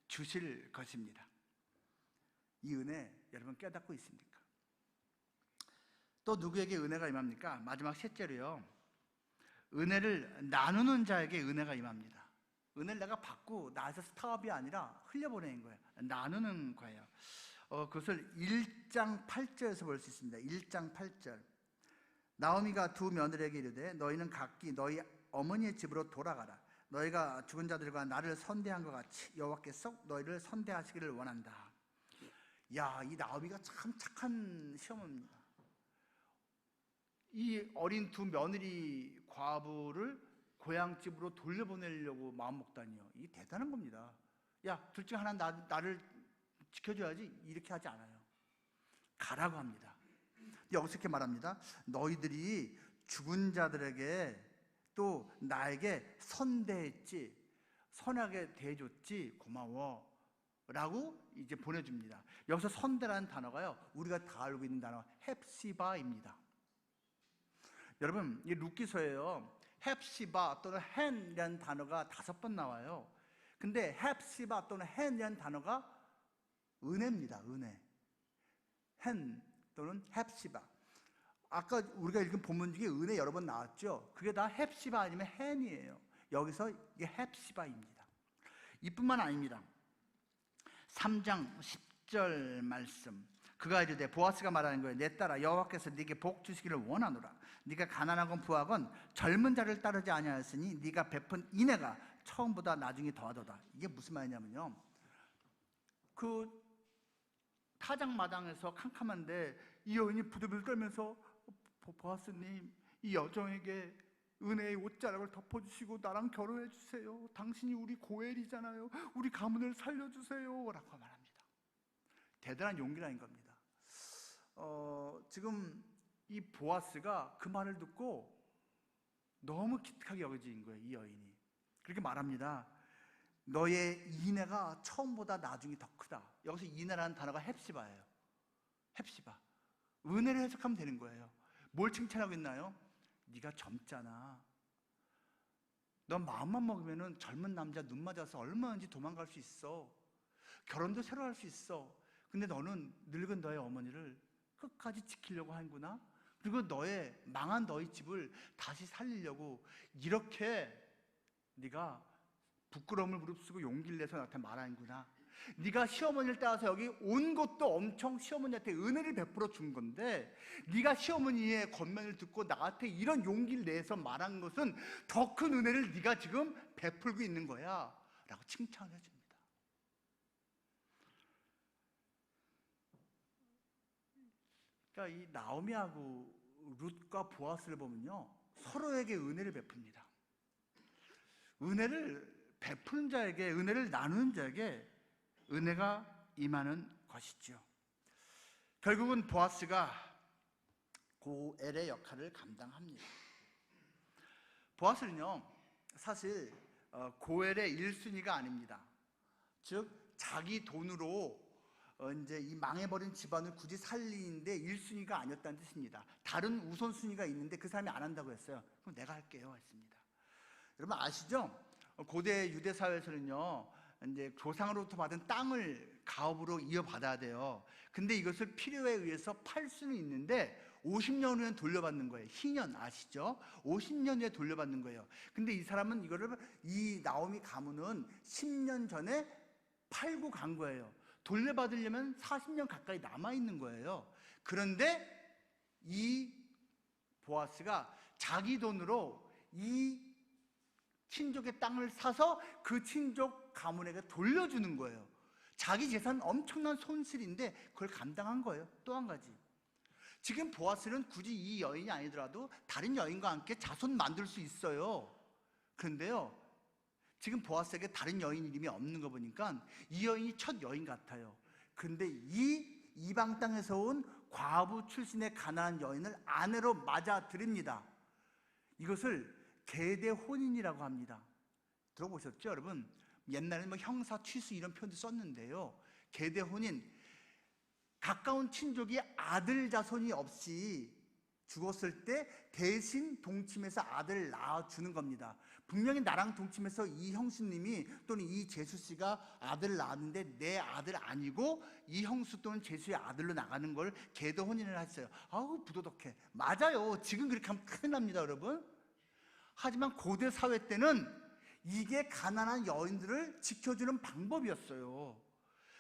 주실 것입니다. 이 은혜 여러분 깨닫고 있습니까? 또 누구에게 은혜가 임합니까? 마지막 셋째로요, 은혜를 나누는 자에게 은혜가 임합니다. 은혜를 내가 받고 나에서 스타업이 아니라 흘려보내는 거예요. 나누는 거예요. 그것을 1장 8절에서 볼 수 있습니다. 1장 8절. 나오미가 두 며느리에게 이르되 너희는 각기 너희 어머니의 집으로 돌아가라. 너희가 죽은 자들과 나를 선대한 것 같이 여호와께서 너희를 선대하시기를 원한다. 야, 이 나오미가 참 착한 시어머니입니다. 이 어린 두 며느리 과부를 고향집으로 돌려보내려고 마음먹다니요. 이게 대단한 겁니다. 야, 둘 중 하나 나를 지켜줘야지. 이렇게 하지 않아요. 가라고 합니다. 여기서 이렇게 말합니다. 너희들이 죽은 자들에게 또 나에게 선대했지, 선하게 대해줬지, 고마워 라고 이제 보내줍니다. 여기서 선대라는 단어가요, 우리가 다 알고 있는 단어 헵시바입니다. 여러분, 이 룻기서에요, 헵시바 또는 헨이라는 단어가 5번 나와요. 근데 헵시바 또는 헨이라는 단어가 은혜입니다. 은혜. 헨 또는 헵시바. 아까 우리가 읽은 본문 중에 은혜 여러 번 나왔죠. 그게 다 헵시바 아니면 헨이에요. 여기서 이게 헵시바입니다. 이뿐만 아닙니다. 3장 10절 말씀, 그가 이르되, 보아스가 말하는 거예요. 내 딸아, 여호와께서 네게 복 주시기를 원하노라. 네가 가난하건 부하건 젊은 자를 따르지 아니하였으니 네가 베푼 인애가 처음보다 나중에 더하도다. 이게 무슨 말이냐면요, 그 타작마당에서 캄캄한데 이 여인이 부들부들 떨면서, 보아스님, 이 여정에게 은혜의 옷자락을 덮어주시고 나랑 결혼해 주세요. 당신이 우리 고엘이잖아요. 우리 가문을 살려주세요 라고 말합니다. 대단한 용기라는 겁니다. 지금 이 보아스가 그 말을 듣고 너무 기특하게 여겨진 거예요. 이 여인이 그렇게 말합니다. 너의 인애가 처음보다 나중이 더 크다. 여기서 인애라는 단어가 헵시바예요. 헵시바. 은혜를 해석하면 되는 거예요. 뭘 칭찬하고 있나요? 네가 젊잖아. 넌 마음만 먹으면 젊은 남자 눈 맞아서 얼마든지 도망갈 수 있어. 결혼도 새로 할 수 있어. 근데 너는 늙은 너의 어머니를 끝까지 지키려고 하는구나. 그리고 너의 망한 너희 집을 다시 살리려고 이렇게 네가 부끄러움을 무릅쓰고 용기를 내서 나한테 말하는구나. 네가 시어머니를 따라서 여기 온 것도 엄청 시어머니한테 은혜를 베풀어 준 건데, 네가 시어머니의 권면을 듣고 나한테 이런 용기를 내서 말한 것은 더 큰 은혜를 네가 지금 베풀고 있는 거야 라고 칭찬을 해줍니다. 그러니까 이 나오미하고 룻과 보아스를 보면요, 서로에게 은혜를 베풉니다. 은혜를 베푸는 자에게, 은혜를 나누는 자에게 은혜가 임하는 것이죠. 결국은 보아스가 고엘의 역할을 감당합니다. 보아스는요, 사실 고엘의 1순위가 아닙니다. 즉 자기 돈으로 이제 이 망해버린 집안을 굳이 살리는데 1순위가 아니었다는 뜻입니다. 다른 우선순위가 있는데 그 사람이 안 한다고 했어요. 그럼 내가 할게요 했습니다. 여러분 아시죠? 고대 유대 사회에서는요, 이제 조상으로부터 받은 땅을 가업으로 이어받아야 돼요. 근데 이것을 필요에 의해서 팔 수는 있는데 50년 후에 돌려받는 거예요. 희년 아시죠? 50년 후에 돌려받는 거예요. 근데 이 사람은 이 나오미 가문은 10년 전에 팔고 간 거예요. 돌려받으려면 40년 가까이 남아있는 거예요. 그런데 이 보아스가 자기 돈으로 이 친족의 땅을 사서 그 친족 가문에게 돌려주는 거예요. 자기 재산 엄청난 손실인데 그걸 감당한 거예요. 또 한 가지, 지금 보아스는 굳이 이 여인이 아니더라도 다른 여인과 함께 자손 만들 수 있어요. 그런데요, 지금 보아스에게 다른 여인 이름이 없는 거 보니까 이 여인이 첫 여인 같아요. 근데 이 이방 땅에서 온 과부 출신의 가난한 여인을 아내로 맞아들입니다. 이것을 계대 혼인이라고 합니다. 들어보셨죠, 여러분? 옛날에는 뭐 형사, 취수 이런 표현도 썼는데요. 계대 혼인, 가까운 친족이 아들 자손이 없이 죽었을 때 대신 동침해서 아들을 낳아주는 겁니다. 분명히 나랑 동침해서 이 형수님이 또는 이 제수씨가 아들을 낳았는데 내 아들 아니고 이 형수 또는 제수의 아들로 나가는 걸 계대 혼인을 했어요. 아우 부도덕해. 맞아요. 지금 그렇게 하면 큰일 납니다, 여러분. 하지만 고대 사회 때는 이게 가난한 여인들을 지켜주는 방법이었어요.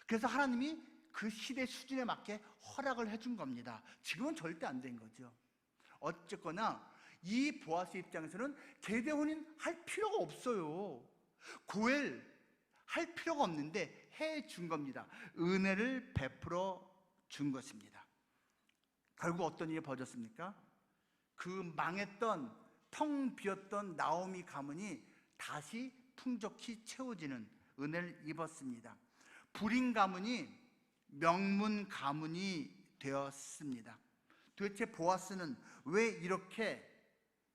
그래서 하나님이 그 시대 수준에 맞게 허락을 해준 겁니다. 지금은 절대 안 된 거죠. 어쨌거나 이 보아스 입장에서는 계대 혼인 할 필요가 없어요. 고엘 할 필요가 없는데 해 준 겁니다. 은혜를 베풀어 준 것입니다. 결국 어떤 일이 벌어졌습니까? 그 망했던 텅 비었던 나오미 가문이 다시 풍족히 채워지는 은혜를 입었습니다. 불임 가문이 명문 가문이 되었습니다. 도대체 보아스는 왜 이렇게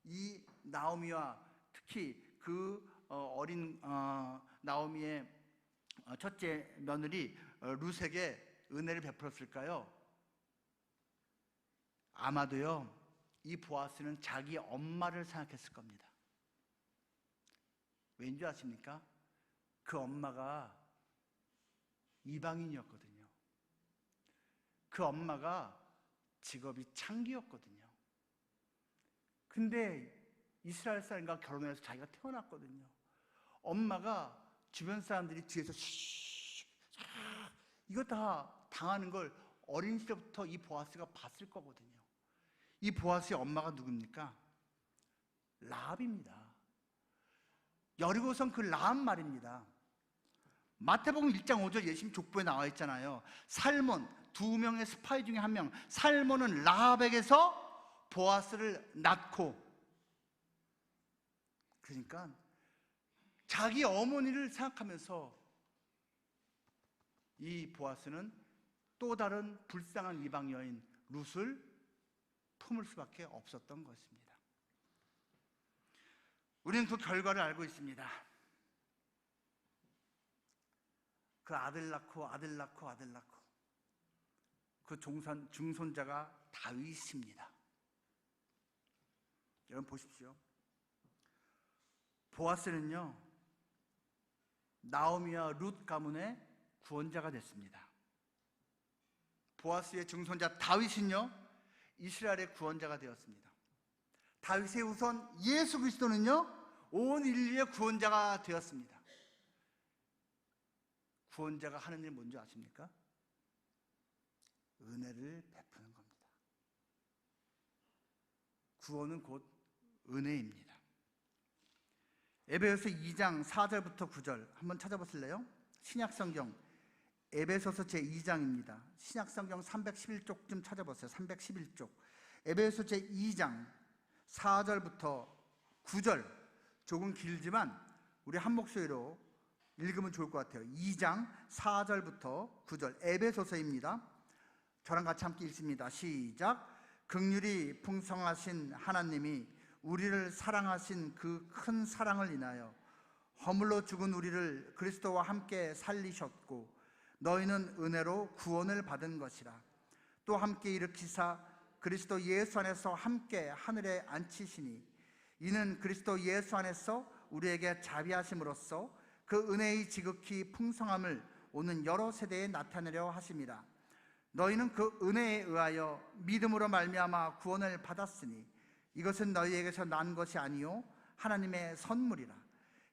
이 나오미와 특히 그 어린 나오미의 첫째 며느리 룻에게 은혜를 베풀었을까요? 아마도요, 이 보아스는 자기 엄마를 생각했을 겁니다. 왠지 아십니까? 그 엄마가 이방인이었거든요. 그 엄마가 직업이 창기였거든요. 근데 이스라엘 사람과 결혼해서 자기가 태어났거든요. 엄마가 주변 사람들이 뒤에서 이거 다 당하는 걸 어린 시절부터 이 보아스가 봤을 거거든요. 이 보아스의 엄마가 누굽니까? 라합입니다. 여리고성 그 라합 말입니다. 마태복음 1장 5절 예수님 족보에 나와 있잖아요. 살몬, 두 명의 스파이 중에 한 명, 살몬은 라합에게서 보아스를 낳고, 그러니까 자기 어머니를 생각하면서 이 보아스는 또 다른 불쌍한 이방 여인 룻을 품을 수밖에 없었던 것입니다. 우리는 그 결과를 알고 있습니다. 그 아들 낳고 그 중손자가 다윗입니다. 여러분 보십시오. 보아스는요, 나오미와 룻 가문의 구원자가 됐습니다. 보아스의 중손자 다윗은요, 이스라엘의 구원자가 되었습니다. 다윗의 후손 예수 그리스도는요, 온 인류의 구원자가 되었습니다. 구원자가 하는 일이 뭔지 아십니까? 은혜를 베푸는 겁니다. 구원은 곧 은혜입니다. 에베소서 2장 4절부터 9절 한번 찾아보실래요? 신약성경 에베소서 제2장입니다. 신약성경 311쪽쯤 찾아보세요. 311쪽. 에베소서 제2장 4절부터 9절, 조금 길지만 우리 한 목소리로 읽으면 좋을 것 같아요. 2장 4절부터 9절 에베소서입니다. 저랑 같이 함께 읽습니다. 시작. 긍휼이 풍성하신 하나님이 우리를 사랑하신 그 큰 사랑을 인하여 허물로 죽은 우리를 그리스도와 함께 살리셨고 너희는 은혜로 구원을 받은 것이라. 또 함께 일으키사 그리스도 예수 안에서 함께 하늘에 앉히시니 이는 그리스도 예수 안에서 우리에게 자비하심으로써 그 은혜의 지극히 풍성함을 오는 여러 세대에 나타내려 하심이라. 너희는 그 은혜에 의하여 믿음으로 말미암아 구원을 받았으니 이것은 너희에게서 난 것이 아니요 하나님의 선물이라.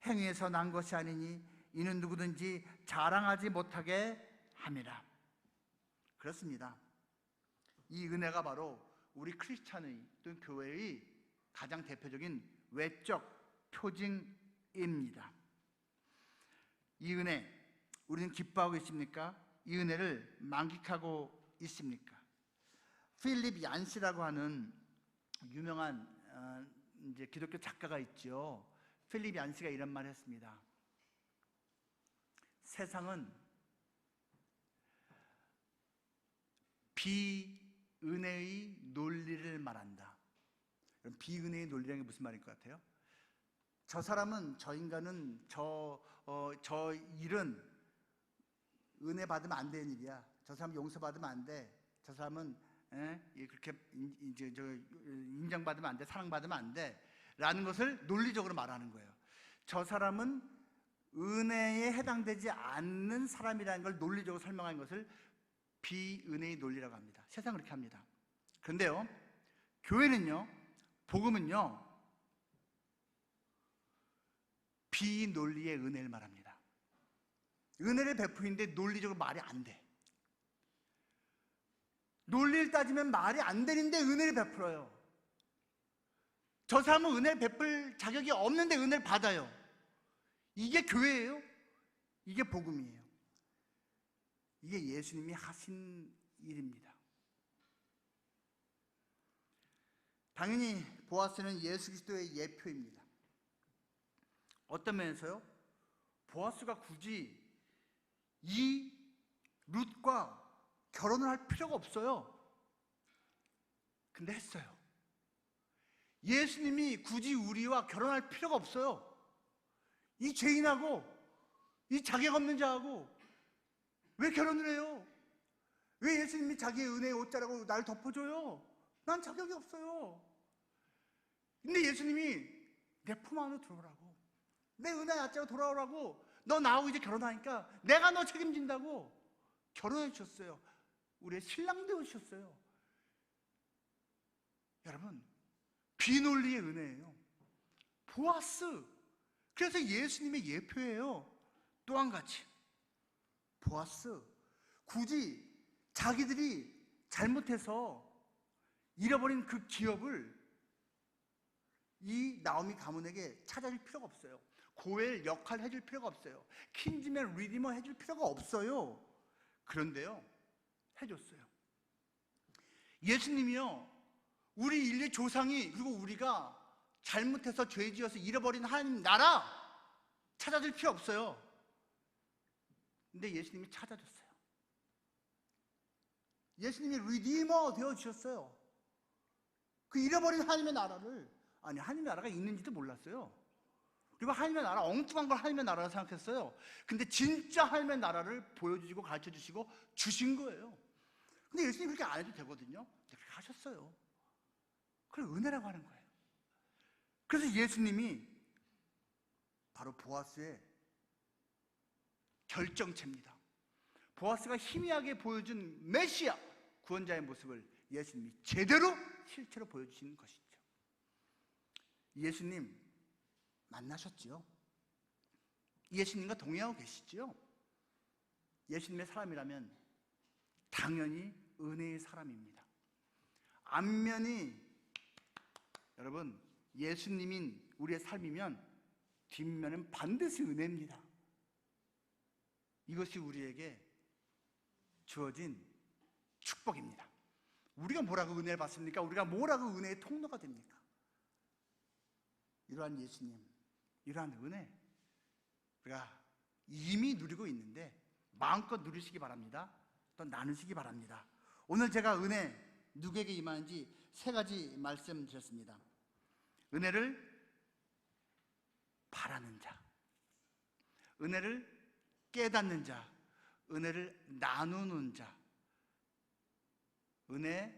행위에서 난 것이 아니니 이는 누구든지 자랑하지 못하게 함이라. 그렇습니다. 이 은혜가 바로 우리 크리스찬의 또는 교회의 가장 대표적인 외적 표징입니다. 이 은혜 우리는 기뻐하고 있습니까? 이 은혜를 만끽하고 있습니까? 필립 얀시라고 하는 유명한 이제 기독교 작가가 있죠. 필립 얀시가 이런 말을 했습니다. 세상은 비은혜의 논리를 말한다. 비은혜의 논리라는 게 무슨 말일 것 같아요? 저 사람은, 저 인간은, 저 일은 은혜 받으면 안 되는 일이야. 저 사람 용서받으면 안 돼. 저 사람은 그렇게 이제 인정받으면 안 돼. 사랑받으면 안 돼. 라는 것을 논리적으로 말하는 거예요. 저 사람은 은혜에 해당되지 않는 사람이라는 걸 논리적으로 설명하는 것을 비은혜의 논리라고 합니다. 세상은 그렇게 합니다. 그런데요, 교회는요, 복음은요, 비논리의 은혜를 말합니다. 은혜를 베푸는데 논리적으로 말이 안 돼. 논리를 따지면 말이 안 되는데 은혜를 베풀어요. 저 사람은 은혜를 베풀 자격이 없는데 은혜를 받아요. 이게 교회예요? 이게 복음이에요. 이게 예수님이 하신 일입니다. 당연히 보아스는 예수 그리스도의 예표입니다. 어떤 면에서요? 보아스가 굳이 이 룻과 결혼을 할 필요가 없어요. 근데 했어요. 예수님이 굳이 우리와 결혼할 필요가 없어요. 이 죄인하고 이 자격 없는 자하고 왜 결혼을 해요? 왜 예수님이 자기의 은혜의 옷자라고 날 덮어줘요? 난 자격이 없어요. 근데 예수님이 내 품 안으로 들어오라고, 내 은혜의 옷자로 돌아오라고, 너 나하고 이제 결혼하니까 내가 너 책임진다고 결혼해 주셨어요. 우리의 신랑 되어 주셨어요. 여러분, 비논리의 은혜예요. 보아스. 그래서 예수님의 예표예요. 또 한 가지, 보아스 굳이 자기들이 잘못해서 잃어버린 그 기업을 이 나오미 가문에게 찾아줄 필요가 없어요. 고엘 역할 해줄 필요가 없어요. 킨즈맨 리디머 해줄 필요가 없어요. 그런데요, 해줬어요. 예수님이요, 우리 인류 조상이, 그리고 우리가 잘못해서 죄 지어서 잃어버린 하나님 나라 찾아줄 필요 없어요. 근데 예수님이 찾아줬어요. 예수님이 리디머 되어주셨어요. 그 잃어버린 하나님의 나라를, 아니, 하나님의 나라가 있는지도 몰랐어요. 그리고 하나님의 나라, 엉뚱한 걸 하나님의 나라라 생각했어요. 근데 진짜 하나님의 나라를 보여주시고 가르쳐주시고 주신 거예요. 근데 예수님이 그렇게 안 해도 되거든요. 그렇게 하셨어요. 그걸 은혜라고 하는 거예요. 그래서 예수님이 바로 보아스의 결정체입니다. 보아스가 희미하게 보여준 메시아, 구원자의 모습을 예수님이 제대로 실체로 보여주시는 것이죠. 예수님 만나셨지요? 예수님과 동행하고 계시지요? 예수님의 사람이라면 당연히 은혜의 사람입니다. 앞면이, 여러분, 예수님인 우리의 삶이면 뒷면은 반드시 은혜입니다. 이것이 우리에게 주어진 축복입니다. 우리가 뭐라고 은혜를 받습니까? 우리가 뭐라고 은혜의 통로가 됩니까? 이러한 예수님, 이러한 은혜, 우리가 이미 누리고 있는데 마음껏 누리시기 바랍니다. 또 나누시기 바랍니다. 오늘 제가 은혜 누구에게 임하는지 세 가지 말씀드렸습니다. 은혜를 바라는 자, 은혜를 깨닫는 자, 은혜를 나누는 자. 은혜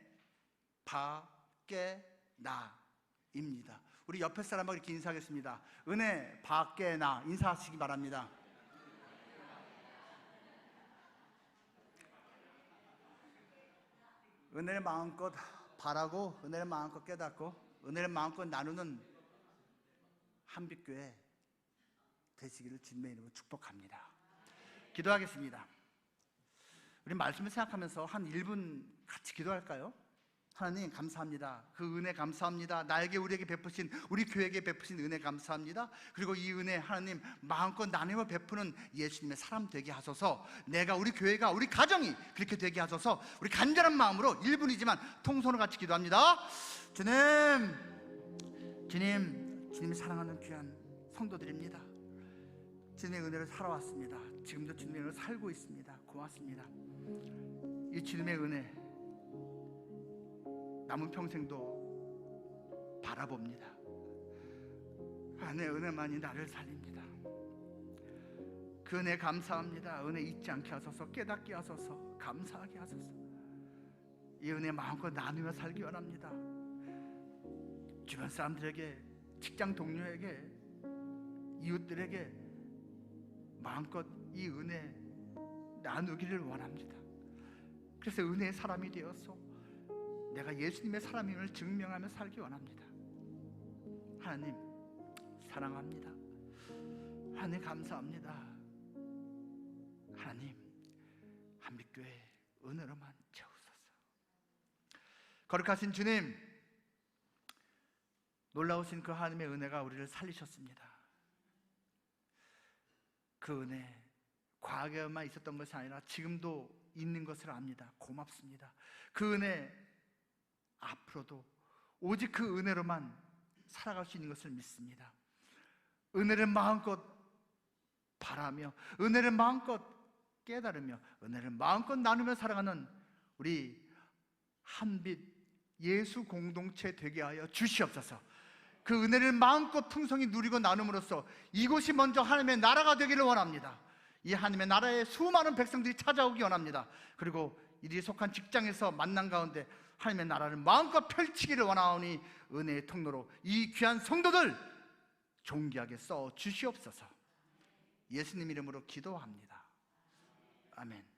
밖에 나입니다. 우리 옆에 사람하고 이렇게 인사하겠습니다. 은혜 밖에 나 인사하시기 바랍니다. 은혜를 마음껏 바라고, 은혜를 마음껏 깨닫고, 은혜를 마음껏 나누는 한빛교회 되시기를 주님의 이름으로 축복합니다. 기도하겠습니다. 우리 말씀을 생각하면서 한 1분 같이 기도할까요? 하나님 감사합니다. 그 은혜 감사합니다. 나에게, 우리에게 베푸신, 우리 교회에게 베푸신 은혜 감사합니다. 그리고 이 은혜 하나님 마음껏 나누며 베푸는 예수님의 사람 되게 하소서. 내가, 우리 교회가, 우리 가정이 그렇게 되게 하소서. 우리 간절한 마음으로 1분이지만 통성으로 같이 기도합니다. 주님 사랑하는 귀한 성도들입니다. 주님의 은혜를 살아왔습니다. 지금도 주님의 은혜를 살고 있습니다. 고맙습니다. 이 주님의 은혜 남은 평생도 바라봅니다. 내 은혜만이 나를 살립니다. 그 은혜 감사합니다. 은혜 잊지 않게 하소서. 깨닫게 하소서. 감사하게 하소서. 이 은혜 마음껏 나누며 살기 원합니다. 주변 사람들에게, 직장 동료에게, 이웃들에게 마음껏 이 은혜 나누기를 원합니다. 그래서 은혜의 사람이 되어서 내가 예수님의 사람임을 증명하며 살기 원합니다. 하나님 사랑합니다. 하나님 감사합니다. 하나님 한빛교회 은혜로만 채우소서. 거룩하신 주님, 놀라우신 그 하나님의 은혜가 우리를 살리셨습니다. 그 은혜 과거에만 있었던 것이 아니라 지금도 있는 것을 압니다. 고맙습니다. 그 은혜 앞으로도 오직 그 은혜로만 살아갈 수 있는 것을 믿습니다. 은혜를 마음껏 바라며 은혜를 마음껏 깨달으며 은혜를 마음껏 나누며 살아가는 우리 한빛 예수 공동체 되게 하여 주시옵소서. 그 은혜를 마음껏 풍성히 누리고 나눔으로써 이곳이 먼저 하나님의 나라가 되기를 원합니다. 이 하나님의 나라에 수많은 백성들이 찾아오기 원합니다. 그리고 이들이 속한 직장에서 만난 가운데 하나님의 나라를 마음껏 펼치기를 원하오니 은혜의 통로로 이 귀한 성도들 존귀하게 써 주시옵소서. 예수님 이름으로 기도합니다. 아멘.